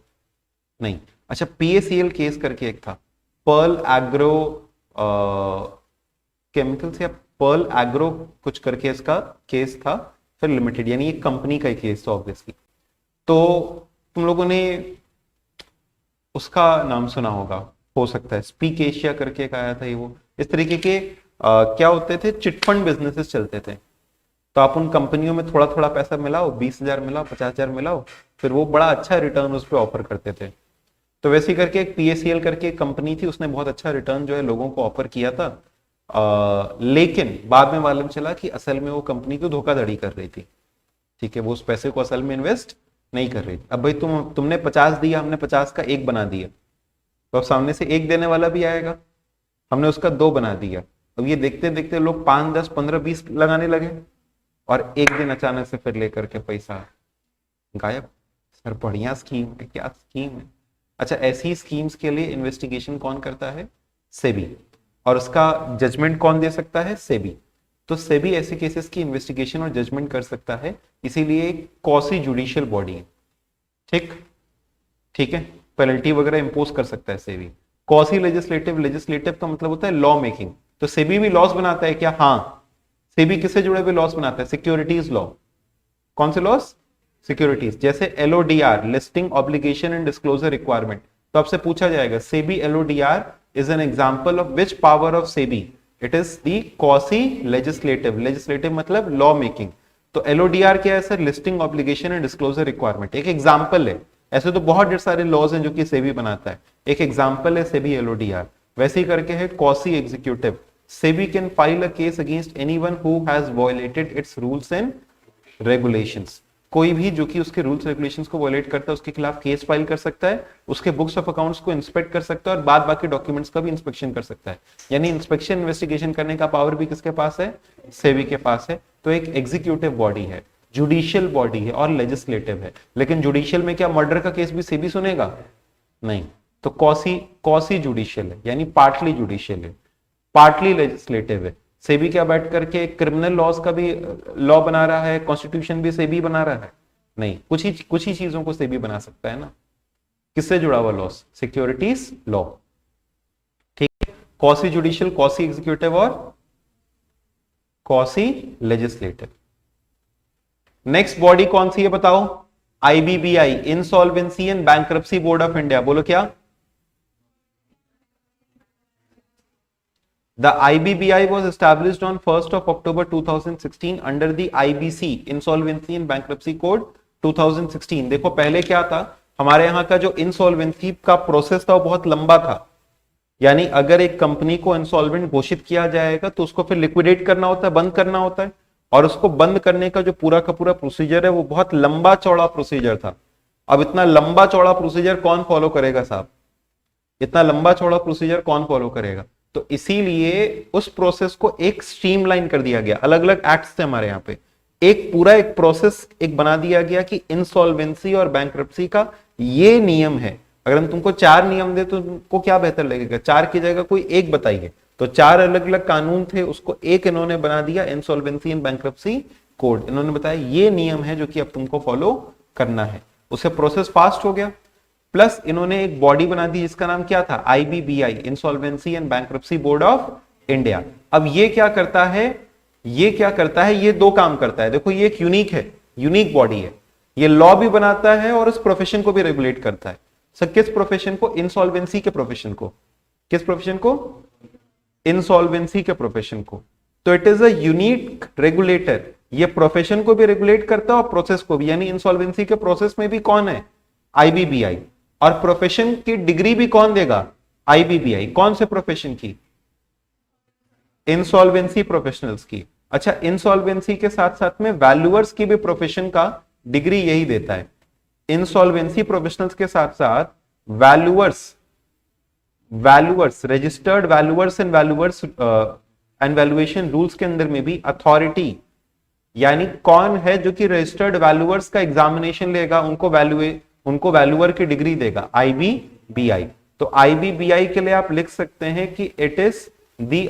Speaker 1: नहीं, अच्छा PACL केस करके एक था, पर्ल एग्रो केमिकल्स या पर्ल एग्रो कुछ करके इसका केस था, फिर लिमिटेड यानी एक कंपनी का केस था ऑब्वियसली. तो तुम लोगों ने उसका नाम सुना होगा, हो सकता है स्पीक एशिया करके एक आया था. ये वो इस तरीके के क्या होते थे, चिटफंड बिजनेसेस चलते थे. तो आप उन कंपनियों में थोड़ा थोड़ा पैसा मिलाओ, 20,000 मिलाओ, 50,000 मिलाओ, फिर वो बड़ा अच्छा रिटर्न उस पर ऑफर करते थे. तो वैसे ही करके एक PACL करके एक कंपनी थी, उसने बहुत अच्छा रिटर्न जो है लोगों को ऑफर किया था. लेकिन बाद में मालूम चला कि असल में वो कंपनी को धोखाधड़ी कर रही थी. ठीक है, वो उस पैसे को असल में इन्वेस्ट नहीं कर रही थी. अब भाई तुमने 50 दिया, हमने 50 का 1 बना दिया, तो अब सामने से 1 देने वाला भी आएगा, हमने उसका 2 बना दिया. अब ये देखते देखते लोग 5, 10, 15, 20 लगाने लगे और एक दिन अचानक से फिर लेकर के पैसा गायब. सर बढ़िया स्कीम है, क्या स्कीम है. अच्छा, ऐसी स्कीम्स के लिए इन्वेस्टिगेशन कौन करता है, सेबी, और उसका जजमेंट कौन दे सकता है, सेबी. तो सेबी ऐसे केसेस की इन्वेस्टिगेशन और जजमेंट कर सकता है, इसीलिए एक क्वासी जुडिशियल बॉडी है. ठीक है, पेनल्टी वगैरह इंपोज कर सकता है सेबी. क्वासी लेजिस्लेटिव का मतलब होता है लॉ मेकिंग. तो सेबी भी लॉस बनाता है क्या, हाँ. सेबी किससे जुड़े हुए लॉस बनाता है, सिक्योरिटीज लॉ. कौन से लॉस, सिक्योरिटीज. जैसे LODR, listing obligation and disclosure requirement. तो आपसे पूछा जाएगा SEBI LODR is an example of which power of SEBI, it is the quasi legislative मतलब लॉ मेकिंग. तो LODR क्या है sir, listing obligation and disclosure requirement. एक एग्जांपल है, ऐसे तो बहुत ढेर सारे लॉज हैं जो कि सेबी बनाता है, एक एग्जांपल है सेबी LODR. वैसे ही करके है quasi executive. SEBI can file a case against anyone who has violated its rules and regulations. कोई भी जो कि उसके रूल्स रेगुलेशंस को वायलेट करता है उसके खिलाफ केस फाइल कर सकता है, उसके बुक्स ऑफ अकाउंट्स को इंस्पेक्ट कर सकता है और बाद बाकी डॉक्यूमेंट्स का भी इंस्पेक्शन कर सकता है. यानी इंस्पेक्शन इन्वेस्टिगेशन करने का पावर भी किसके पास है, सेबी के पास है. तो एक एग्जीक्यूटिव बॉडी है, जुडिशियल बॉडी है और लेजिस्लेटिव है. लेकिन जुडिशियल में क्या मर्डर का केस भी सेबी सुनेगा, नहीं. तो कॉसी जुडिशियल है यानी पार्टली जुडिशियल है, पार्टली लेजिस्लेटिव है. सेबी क्या बैठ करके क्रिमिनल लॉज का भी लॉ बना रहा है, कॉन्स्टिट्यूशन भी सेबी बना रहा है, नहीं. कुछ ही चीजों को सेबी बना सकता है ना. किससे जुड़ा हुआ लॉस, सिक्योरिटीज लॉ. ठीक है, कॉसी जुडिशियल, कॉसी एग्जीक्यूटिव और कॉसी लेजिस्लेटिव. नेक्स्ट बॉडी कौन सी है बताओ, IBBI, insolvency and bankruptcy board of India. बोलो क्या, The IBBI was established on 1st of October 2016 under the IBC, Insolvency and Bankruptcy Code 2016. देखो पहले क्या था, हमारे यहाँ का जो इंसॉल्वेंसी का प्रोसेस था वो बहुत लंबा था. यानी अगर एक कंपनी को इंसॉल्वेंट घोषित किया जाएगा तो उसको फिर लिक्विडेट करना होता है, बंद करना होता है. और उसको बंद करने का जो पूरा का पूरा प्रोसीजर है वो बहुत लंबा चौड़ा प्रोसीजर था. अब इतना लंबा चौड़ा प्रोसीजर कौन फॉलो करेगा साहब, इतना लंबा चौड़ा प्रोसीजर कौन फॉलो करेगा. तो इसीलिए उस प्रोसेस को एक स्ट्रीमलाइन कर दिया गया. अलग अलग एक्ट्स थे हमारे यहाँ पे, एक पूरा एक प्रोसेस एक बना दिया गया कि इंसॉल्वेंसी और बैंक्रप्सी का ये नियम है. अगर हम तुमको 4 नियम दे तो तुमको क्या बेहतर लगेगा, 4 की जगह कोई एक बताइए. तो 4 अलग अलग कानून थे, उसको एक इन्होंने बना दिया, इंसॉल्वेंसी एंड बैंक्रप्सी कोड. इन्होंने बताया ये नियम है जो कि अब तुमको फॉलो करना है. उससे प्रोसेस फास्ट हो गया. प्लस इन्होंने एक बॉडी बना दी जिसका नाम क्या था, IBBI, insolvency and bankruptcy board of India. अब ये क्या करता है, ये 2 काम करता है. देखो ये एक यूनिक बॉडी है. ये लॉ भी बनाता है और उस प्रोफेशन को भी रेगुलेट करता है. सर किस प्रोफेशन को, इंसॉल्वेंसी के प्रोफेशन को. किस प्रोफेशन को? इंसॉल्वेंसी के प्रोफेशन को। तो it is a unique regulator, ये प्रोफेशन को भी रेगुलेट करता है और प्रोसेस को भी, यानी इंसॉल्वेंसी के प्रोसेस में भी कौन है? आईबीबीआई। और प्रोफेशन की डिग्री भी कौन देगा? आईबीबीआई। कौन से प्रोफेशन की? इंसॉल्वेंसी प्रोफेशनल्स की। अच्छा, इंसॉल्वेंसी के साथ साथ में वैल्यूअर्स की भी प्रोफेशन का डिग्री यही देता है। इंसॉल्वेंसी प्रोफेशनल्स के साथ साथ valuers registered valuers and valuation rules के अंदर में भी अथॉरिटी, यानी कौन है जो कि रजिस्टर्ड वैल्यूअर्स का एग्जामिनेशन लेगा, उनको वैल्यूअर की डिग्री देगा? आईबीबीआई। तो आईबीबीआई के लिए आप लिख सकते हैं कि it is the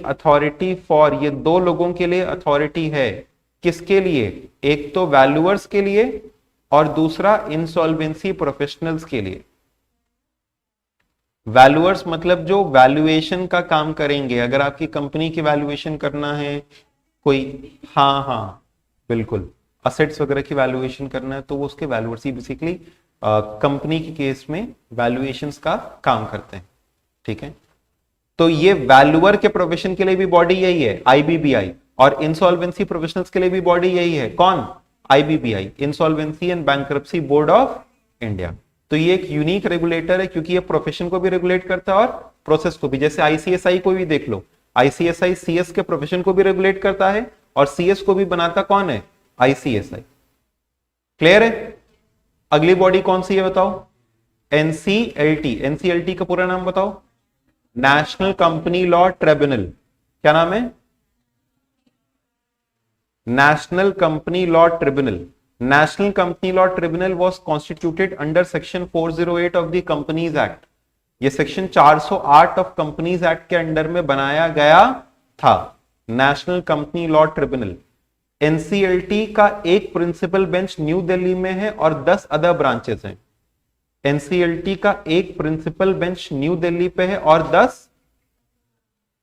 Speaker 1: authority for, ये दो लोगों के लिए अथॉरिटी है। किसके लिए? एक तो वैल्यूअर्स के लिए और दूसरा इंसॉल्वेंसी प्रोफेशनल्स के लिए। वैल्यूअर्स मतलब जो वैल्यूएशन का काम करेंगे, अगर आपकी कंपनी की वैल्यूएशन करना है कोई, हाँ बिल्कुल, असेट्स वगैरह की वैल्यूएशन करना है तो वो उसके वैल्यूअर्स ही बेसिकली कंपनी के केस में वैल्यूएशंस का काम करते हैं। ठीक है, तो ये वैल्यूअर के प्रोफेशन के लिए भी बॉडी यही है, आईबीबीआई, और इंसॉल्वेंसी प्रोफेशनल्स के लिए भी बॉडी यही है, कौन? IBBI, insolvency and bankruptcy board of India. तो ये एक यूनिक रेगुलेटर है क्योंकि ये प्रोफेशन को भी रेगुलेट करता है और प्रोसेस को भी। जैसे आईसीएसआई को भी देख लो, आईसीएसआई सीएस के प्रोफेशन को भी रेगुलेट करता है और सीएस को भी बनाता कौन है? आईसीएसआई। क्लियर है? अगली बॉडी कौन सी है बताओ? एनसीएलटी। एनसीएलटी का पूरा नाम बताओ? National company law tribunal. क्या नाम है? National company law tribunal. National Company Law Tribunal was constituted under Section 408 of the Companies Act. ये सेक्शन 408 ऑफ कंपनीज एक्ट के अंडर में बनाया गया था, national company law tribunal. NCLT का एक प्रिंसिपल बेंच न्यू दिल्ली में है और 10 अदर ब्रांचेस हैं। एनसीएलटी का एक प्रिंसिपल बेंच न्यू दिल्ली पे है और 10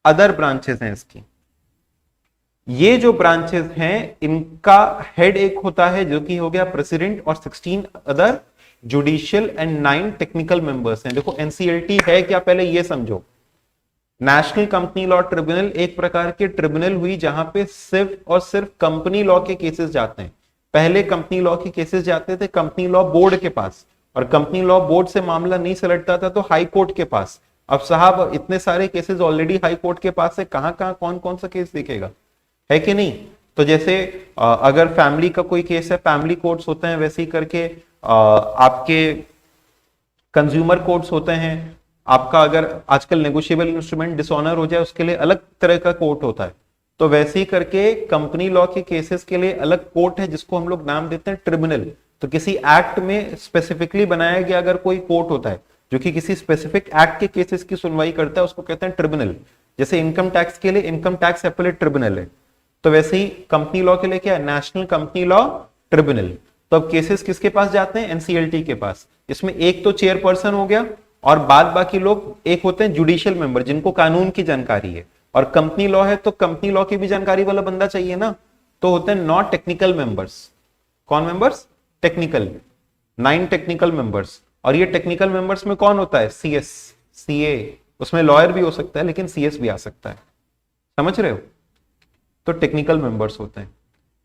Speaker 1: अदर ब्रांचेस हैं इसकी। ये जो ब्रांचेस हैं इनका हेड एक होता है जो कि हो गया प्रेसिडेंट, और 16 other judicial and 9 technical members हैं। देखो एनसीएलटी है क्या, पहले ये समझो। नेशनल कंपनी लॉ ट्रिब्यूनल एक प्रकार की ट्रिब्यूनल हुई जहां पे सिर्फ और सिर्फ कंपनी लॉ के केसेस जाते हैं। पहले कंपनी लॉ के केसेस जाते थे कंपनी लॉ बोर्ड के पास, और कंपनी लॉ बोर्ड से मामला नहीं सलटता था तो हाई कोर्ट के पास। अब साहब इतने सारे केसेस ऑलरेडी हाई कोर्ट के पास है, कहां कहां कौन कौन सा केस दिखेगा, है कि नहीं? तो जैसे अगर फैमिली का कोई केस है फैमिली कोर्ट्स होते हैं, वैसे ही करके आपके कंज्यूमर कोर्ट्स होते हैं। आपका अगर आजकल नेगोशिएबल इंस्ट्रूमेंट डिसऑनर हो जाए उसके लिए अलग तरह का कोर्ट होता है, तो वैसे ही करके कंपनी लॉ के केसेस के लिए अलग कोर्ट है जिसको हम लोग नाम देते हैं ट्रिब्यूनल। तो किसी एक्ट में स्पेसिफिकली बनाया गया अगर कोई कोर्ट होता है जो कि किसी स्पेसिफिक एक्ट के केसेस की सुनवाई करता है उसको कहते हैं ट्रिब्यूनल। जैसे इनकम टैक्स के लिए इनकम टैक्स एपेलेट ट्रिब्यूनल है, तो वैसे ही कंपनी लॉ के लिए क्या है? National company law tribunal. तो अब केसेस किसके पास जाते हैं? एनसीएलटी के पास। इसमें एक तो चेयरपर्सन हो गया और बाद बाकी लोग एक होते हैं जुडिशियल मेंबर जिनको कानून की जानकारी है, और कंपनी लॉ है तो कंपनी लॉ की भी जानकारी वाला बंदा चाहिए ना, तो होते हैं नॉट टेक्निकल मेंबर्स। कौन मेंबर्स? Technical, 9 technical members. और ये टेक्निकल मेंबर्स में कौन होता है? सीएस, सीए, उसमें लॉयर भी हो सकता है लेकिन सीएस भी आ सकता है। समझ रहे हो? तो टेक्निकल मेंबर्स होते हैं।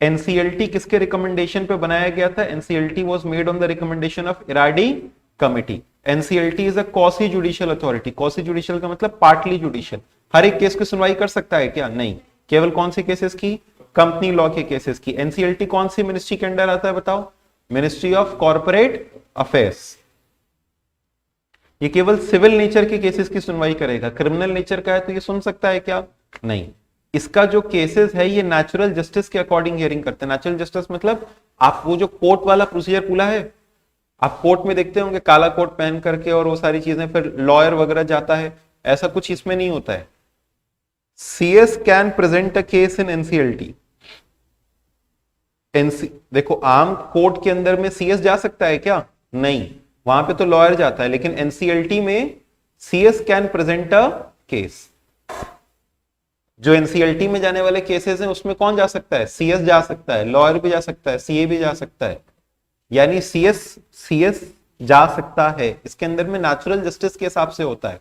Speaker 1: एनसीएलटी किसके रिकमेंडेशन पे बनाया गया था? NCLT was made on the recommendation of Eradi committee. NCLT is a quasi judicial authority. Quasi judicial का मतलब पार्टली जुडिशियल। हर एक केस की सुनवाई कर सकता है क्या? नहीं, केवल कौन से केसेस की? कंपनी लॉ के केसेस की। एनसीएलटी कौन सी मिनिस्ट्री के अंडर आता है बताओ? Ministry of corporate affairs. ये केवल सिविल नेचर के केसेस की सुनवाई करेगा, क्रिमिनल नेचर का है तो ये सुन सकता है क्या? नहीं। इसका जो केसेस है ये नेचुरल जस्टिस के अकॉर्डिंग हियरिंग करते हैं। नेचुरल जस्टिस मतलब आप वो जो कोर्ट वाला प्रोसीजर पूरा है, आप कोर्ट में देखते होंगे काला कोट पहन करके और वो सारी चीजें, फिर लॉयर वगैरह जाता है, ऐसा कुछ इसमें नहीं होता है। CS can present a case in NCLT. देखो आम कोर्ट के अंदर में सीएस जा सकता है क्या? नहीं, वहां पे तो लॉयर जाता है, लेकिन एनसीएलटी में CS can present a case. जो एनसीएलटी में जाने वाले केसेस हैं उसमें कौन जा सकता है? सीएस जा सकता है, लॉयर भी जा सकता है, सीए भी जा सकता है। यानी सीएस जा सकता है। इसके अंदर में नेचुरल जस्टिस के हिसाब से होता है,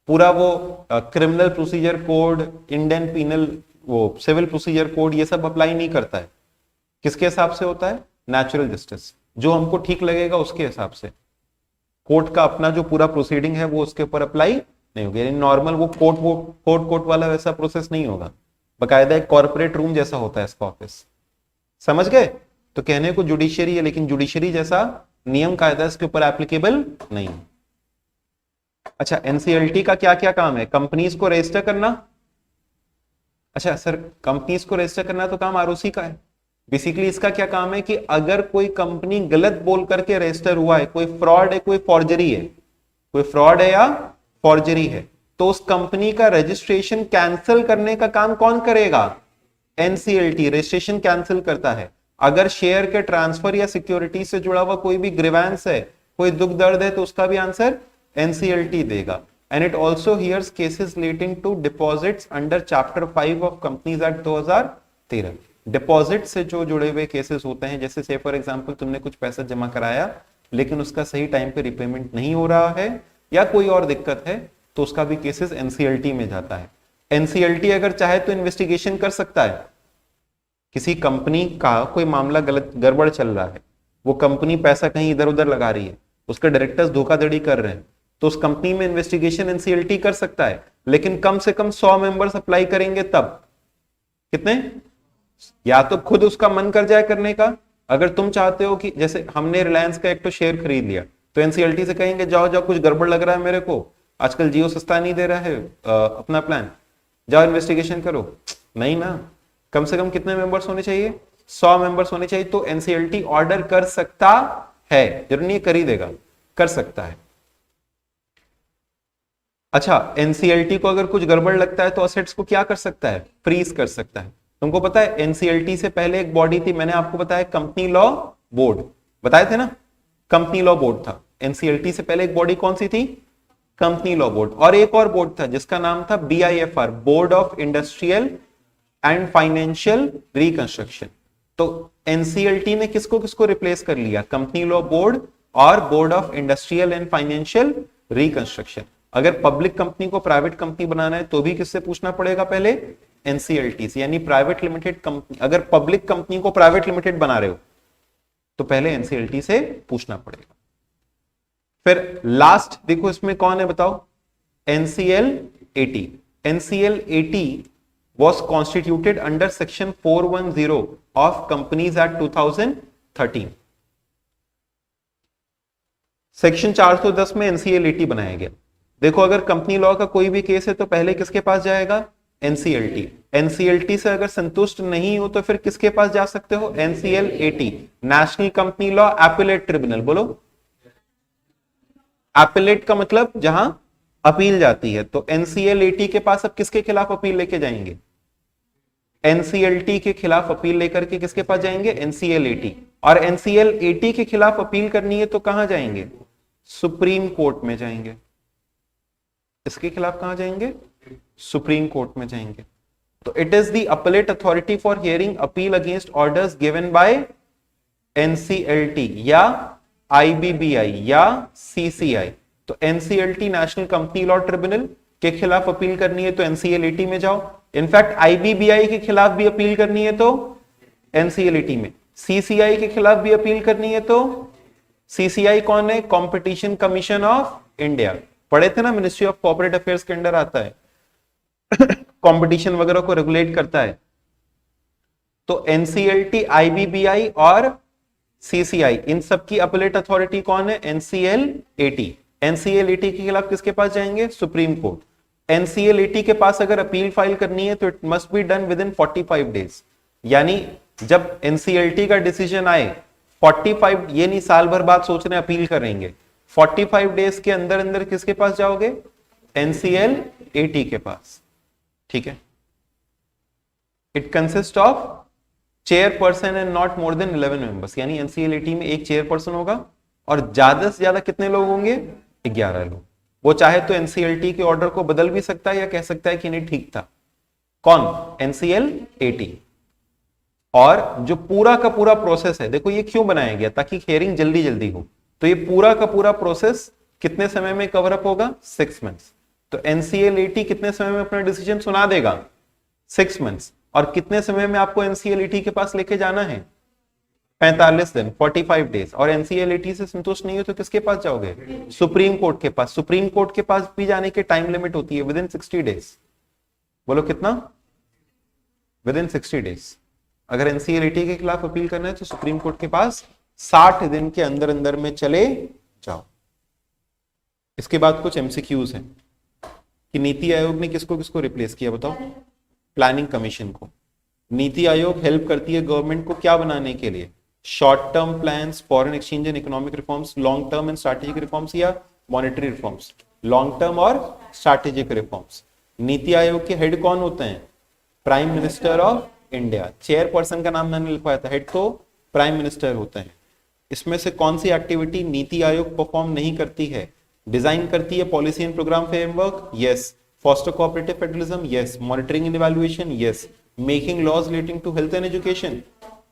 Speaker 1: पूरा वो criminal procedure code, Indian penal, वो सिविल प्रोसीजर कोड, ये सब अप्लाई नहीं करता है। किसके हिसाब से होता है? नेचुरल जस्टिस, जो हमको ठीक लगेगा उसके हिसाब से। कोर्ट का अपना जो पूरा प्रोसीडिंग है वो उसके ऊपर अप्लाई नहीं होगा, यानी नॉर्मल वो कोर्ट वाला वैसा प्रोसेस नहीं होगा, बकायदा एक कॉर्पोरेट रूम जैसा होता है इसका ऑफिस। समझ गए? तो कहने को जुडिशियरी है, लेकिन जुडिशियरी जैसा नियम कायदा इसके ऊपर एप्लीकेबल नहीं है। अच्छा, एनसीएलटी का क्या क्या काम है? कंपनीज को रजिस्टर करना। अच्छा सर, कंपनीज को रजिस्टर करना तो काम आरओसी का है। बेसिकली इसका क्या काम है कि अगर कोई कंपनी गलत बोल करके रजिस्टर हुआ है, कोई फ्रॉड है, कोई फॉर्जरी है, कोई फ्रॉड है या फॉर्जरी है, तो उस कंपनी का रजिस्ट्रेशन कैंसिल करने का काम कौन करेगा? एनसीएलटी रजिस्ट्रेशन कैंसिल करता है। अगर शेयर के ट्रांसफर या सिक्योरिटी से जुड़ा हुआ कोई भी ग्रीवेंस है, कोई दुख दर्द है, तो उसका भी आंसर एनसीएलटी देगा। And it also hears cases relating to deposits under chapter 5 of companies act 2013। Deposit से जो जुड़े हुए केसेस होते हैं, जैसे से फॉर एग्जांपल तुमने कुछ पैसा जमा कराया लेकिन उसका सही टाइम पे रिपेमेंट नहीं हो रहा है या कोई और दिक्कत है, तो उसका भी केसेस एनसीएलटी में जाता है। एनसीएलटी अगर चाहे तो इन्वेस्टिगेशन कर सकता है। किसी कंपनी का कोई मामला गलत गड़बड़ चल रहा है, वो कंपनी पैसा कहीं इधर उधर लगा रही है, उसके डायरेक्टर्स धोखाधड़ी कर रहे हैं, तो उस कंपनी में इन्वेस्टिगेशन एनसीएलटी कर सकता है, लेकिन कम से कम 100 मेंबर्स अप्लाई करेंगे तब। कितने? या तो खुद उसका मन कर जाए करने का, अगर तुम चाहते हो कि जैसे हमने रिलायंस का एक तो शेयर खरीद लिया, तो एनसीएलटी से कहेंगे जाओ जाओ कुछ गड़बड़ लग रहा है मेरे को, आजकल जियो सस्ता नहीं दे रहा है अपना प्लान, जाओ इन्वेस्टिगेशन करो। नहीं ना, कम से कम कितने मेंबर्स होने चाहिए? 100 मेंबर्स होने चाहिए। तो एनसीएलटी ऑर्डर कर सकता है, जरूर नहीं कर ही देगा, कर सकता है। अच्छा, एनसीएलटी को अगर कुछ गड़बड़ लगता है तो असेट्स को क्या कर सकता है? फ्रीज कर सकता है। तुमको पता है एनसीएलटी से पहले एक बॉडी थी, मैंने आपको बताया कंपनी लॉ बोर्ड, बताए थे ना, कंपनी लॉ बोर्ड था। एनसीएलटी से पहले एक बॉडी कौन सी थी? Company law board. और एक और बोर्ड था जिसका नाम था BIFR, board of industrial and financial reconstruction. तो एनसीएलटी ने किसको किसको रिप्लेस कर लिया? कंपनी लॉ बोर्ड और board of industrial and financial reconstruction. अगर पब्लिक कंपनी को प्राइवेट कंपनी बनाना है तो भी किससे पूछना पड़ेगा? पहले एनसीएलटी से, यानी प्राइवेट लिमिटेड कंपनी। अगर पब्लिक कंपनी को प्राइवेट लिमिटेड बना रहे हो तो पहले एनसीएलटी से पूछना पड़ेगा। फिर लास्ट देखो इसमें कौन है बताओ? NCL-eighty. NCL-eighty was constituted under section 410 of Companies Act 2013। Section 410 में एनसीएल-एटी बनाया गया। देखो अगर कंपनी लॉ का कोई भी केस है तो पहले किसके पास जाएगा? एनसीएलटी। एनसीएलटी से अगर संतुष्ट नहीं हो तो फिर किसके पास जा सकते हो? NCL-eighty, national company law appellate tribunal. बोलो, एपिलेट का मतलब जहां अपील जाती है। तो एनसीएल-एटी के पास अब किसके खिलाफ अपील लेके जाएंगे? एनसीएलटी के खिलाफ अपील लेकर के किसके पास जाएंगे? एनसीएल-एटी। और एनसीएल-एटी के खिलाफ अपील करनी है तो कहां जाएंगे? सुप्रीम कोर्ट में जाएंगे। इसके खिलाफ कहां जाएंगे? सुप्रीम कोर्ट में जाएंगे। तो it is the appellate authority for hearing appeal against orders given by NCLT या आईबीबीआई या सीसीआई। तो NCLT national company law tribunal के खिलाफ अपील करनी है तो एनसीएल-एटी में जाओ। इनफैक्ट आईबीबीआई के खिलाफ भी अपील करनी है तो एनसीएल-एटी में। सीसीआई के खिलाफ भी अपील करनी है तो सीसीआई कौन है? Competition commission of India. पढ़े थे ना, मिनिस्ट्री ऑफ कॉर्पोरेट अफेयर्स के अंडर आता है, कंपटीशन वगैरह को रेगुलेट करता है। तो एनसीएलटी, आईबीबीआई और सीसीआई, इन सब की अपीलेट अथॉरिटी कौन है? एनसीएल-एटी। एनसीएल-एटी के खिलाफ किसके पास जाएंगे? Supreme court. एनसीएल-एटी के पास अगर अपील फाइल करनी है तो it must be done with in 45 days. यानी जब एनसीएलटी का डिसीजन आए 45, ये नहीं साल भर बाद सोच रहे अपील करेंगे, 45 डेज के अंदर अंदर किसके पास जाओगे? एनसीएल-एटी के पास। ठीक है। It consist of chairperson and not more than 11 members, यानी एनसीएल-एटी में एक चेयरपर्सन होगा और ज्यादा से ज्यादा कितने लोग होंगे? 11 लोग। वो चाहे तो एनसीएलटी के ऑर्डर को बदल भी सकता है या कह सकता है कि नहीं ठीक था। कौन? एनसीएल-एटी। और जो पूरा का पूरा प्रोसेस है, देखो ये क्यों बनाया गया? ताकि हियरिंग जल्दी जल्दी हो। तो ये पूरा का पूरा प्रोसेस कितने समय में कवर अप होगा? 6 मंथ्स। तो एनसीएलएटी कितने समय में अपना डिसीजन सुना देगा? 6 मंथ्स। और कितने समय में आपको एनसीएलएटी के पास लेके जाना है? 45 दिन, 45 डेज। और एनसीएलएटी से संतुष्ट नहीं हो तो किसके पास जाओगे? सुप्रीम कोर्ट के पास। सुप्रीम कोर्ट के पास भी जाने की टाइम लिमिट होती है, विदिन 60 डेज। बोलो कितना? Within 60 days. अगर एनसीएलएटी के खिलाफ अपील करना है तो सुप्रीम कोर्ट के पास 60 दिन के अंदर अंदर में चले जाओ। इसके बाद कुछ एमसीक्यूज हैं कि नीति आयोग ने किसको किसको रिप्लेस किया, बताओ? प्लानिंग कमीशन को। नीति आयोग हेल्प करती है गवर्नमेंट को क्या बनाने के लिए? Short term plans, foreign exchange and economic reforms, long term and strategic reforms या मॉनेटरी रिफॉर्म्स? लॉन्ग टर्म और स्ट्रैटेजिक रिफॉर्म्स। नीति आयोग के हेड कौन होते हैं? Prime minister of India. Chairperson का नाम मैंने लिखवाया था, हेड तो प्राइम मिनिस्टर होते हैं। इसमें से कौन सी एक्टिविटी नीति आयोग परफॉर्म नहीं करती है? डिजाइन करती है policy and programme framework, yes. Foster cooperative federalism, yes. Monitoring and evaluation, yes. Making laws relating to health and education,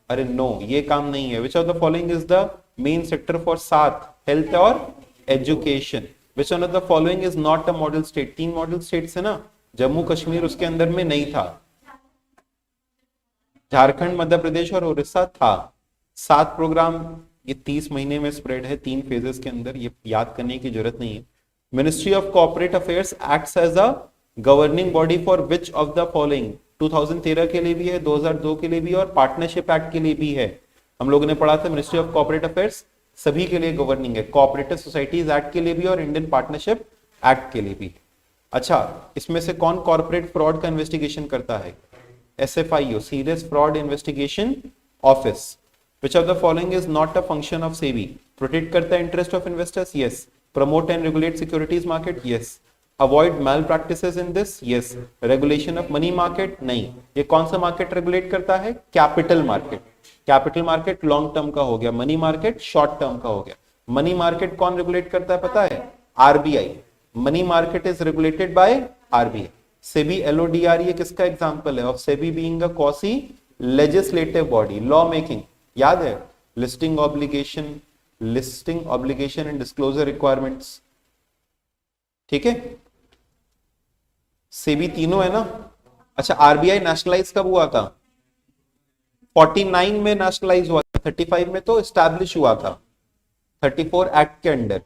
Speaker 1: अरे नो, ये काम नहीं है। Which of the following is the main sector for SATH, health और education? Which of the following is not a model state? 3 model states है ना, जम्मू कश्मीर उसके अंदर में नहीं था, झारखंड, मध्य प्रदेश और उड़ीसा था। 7 प्रोग्राम, ये 30 महीने में स्प्रेड है 3 फेजेस के अंदर, ये याद करने की जरूरत नहीं है। Ministry of corporate affairs acts as a governing body for which of the following? 2013 के लिए भी है, 2002 के लिए भी और पार्टनरशिप एक्ट के लिए भी है। हम लोगों ने पढ़ा था मिनिस्ट्री ऑफ कॉर्पोरेट अफेयर्स सभी के लिए गवर्निंग है, कोऑपरेटिव सोसाइटीज एक्ट के लिए भी और इंडियन पार्टनरशिप एक्ट के लिए भी। अच्छा, इसमें से कौन कॉर्पोरेट फ्रॉड का इन्वेस्टिगेशन करता है? SFIO, serious fraud investigation office. Which of the following is not a function of SEBI? Protect करता है interest of investors, yes. Promote and regulate securities market, yes. Avoid malpractices in this, yes. Regulation of money market, नहीं। ये कौन सा market regulate करता है? Capital market. Capital market long term का हो गया, मनी मार्केट शॉर्ट टर्म का हो गया। मनी मार्केट कौन रेगुलेट करता है पता है? RBI। Money market is regulated by RBI। SEBI LODR ये किसका एग्जांपल है? Of SEBI being a quasi legislative body, law making, याद है? Listing obligation and disclosure requirements, ठीक है? सेबी तीनों है ना। अच्छा, RBI नेशनलाइज कब हुआ था? 49 में नेशनलाइज हुआ था, 35 में तो एस्टैब्लिश हुआ था, 34 एक्ट के अंडर,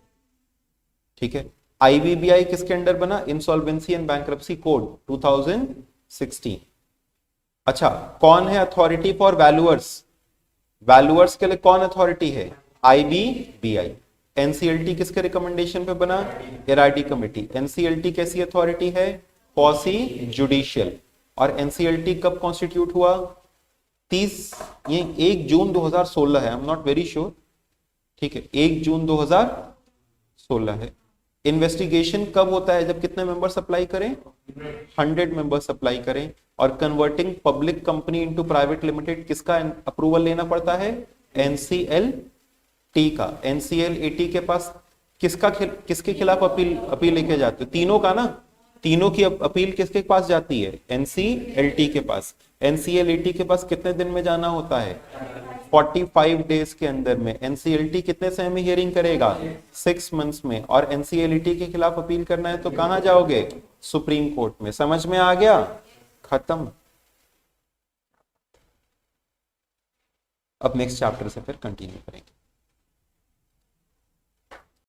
Speaker 1: ठीक है? IBBI किसके अंडर बना? Insolvency and bankruptcy code 2016। अच्छा, कौन है अथॉरिटी फॉर वैल्यूअर्स? वैल्यूअर्स के लिए कौन अथॉरिटी है? IBBI। NCLT किसके रिकमेंडेशन पे बना? एराडी कमेटी। NCLT कैसी अथॉरिटी है? Quasi judicial. और NCLT कब कॉन्स्टिट्यूट हुआ? 1 जून 2016 है, I am not very sure, ठीक है? 1 जून 2016 है। इन्वेस्टिगेशन कब होता है? जब कितने मेंबर्स अप्लाई करें? 100 मेंबर्स अप्लाई करें। और converting public company into private limited किसका अप्रूवल लेना पड़ता है? NCLT का। NCLAT के पास किसके खिलाफ अपील लेके जाते हो? तीनों का ना, तीनों की अपील किसके पास जाती है? NCLT के पास। NCLAT के पास कितने दिन में जाना होता है? 45 डेज के अंदर में। NCLT कितने समय में हियरिंग करेगा? 6 मंथ्स में। और NCLAT के खिलाफ अपील करना है तो कहां जाओगे? सुप्रीम कोर्ट में। समझ में आ गया? खत्म। अब नेक्स्ट चैप्टर से फिर कंटिन्यू करेंगे।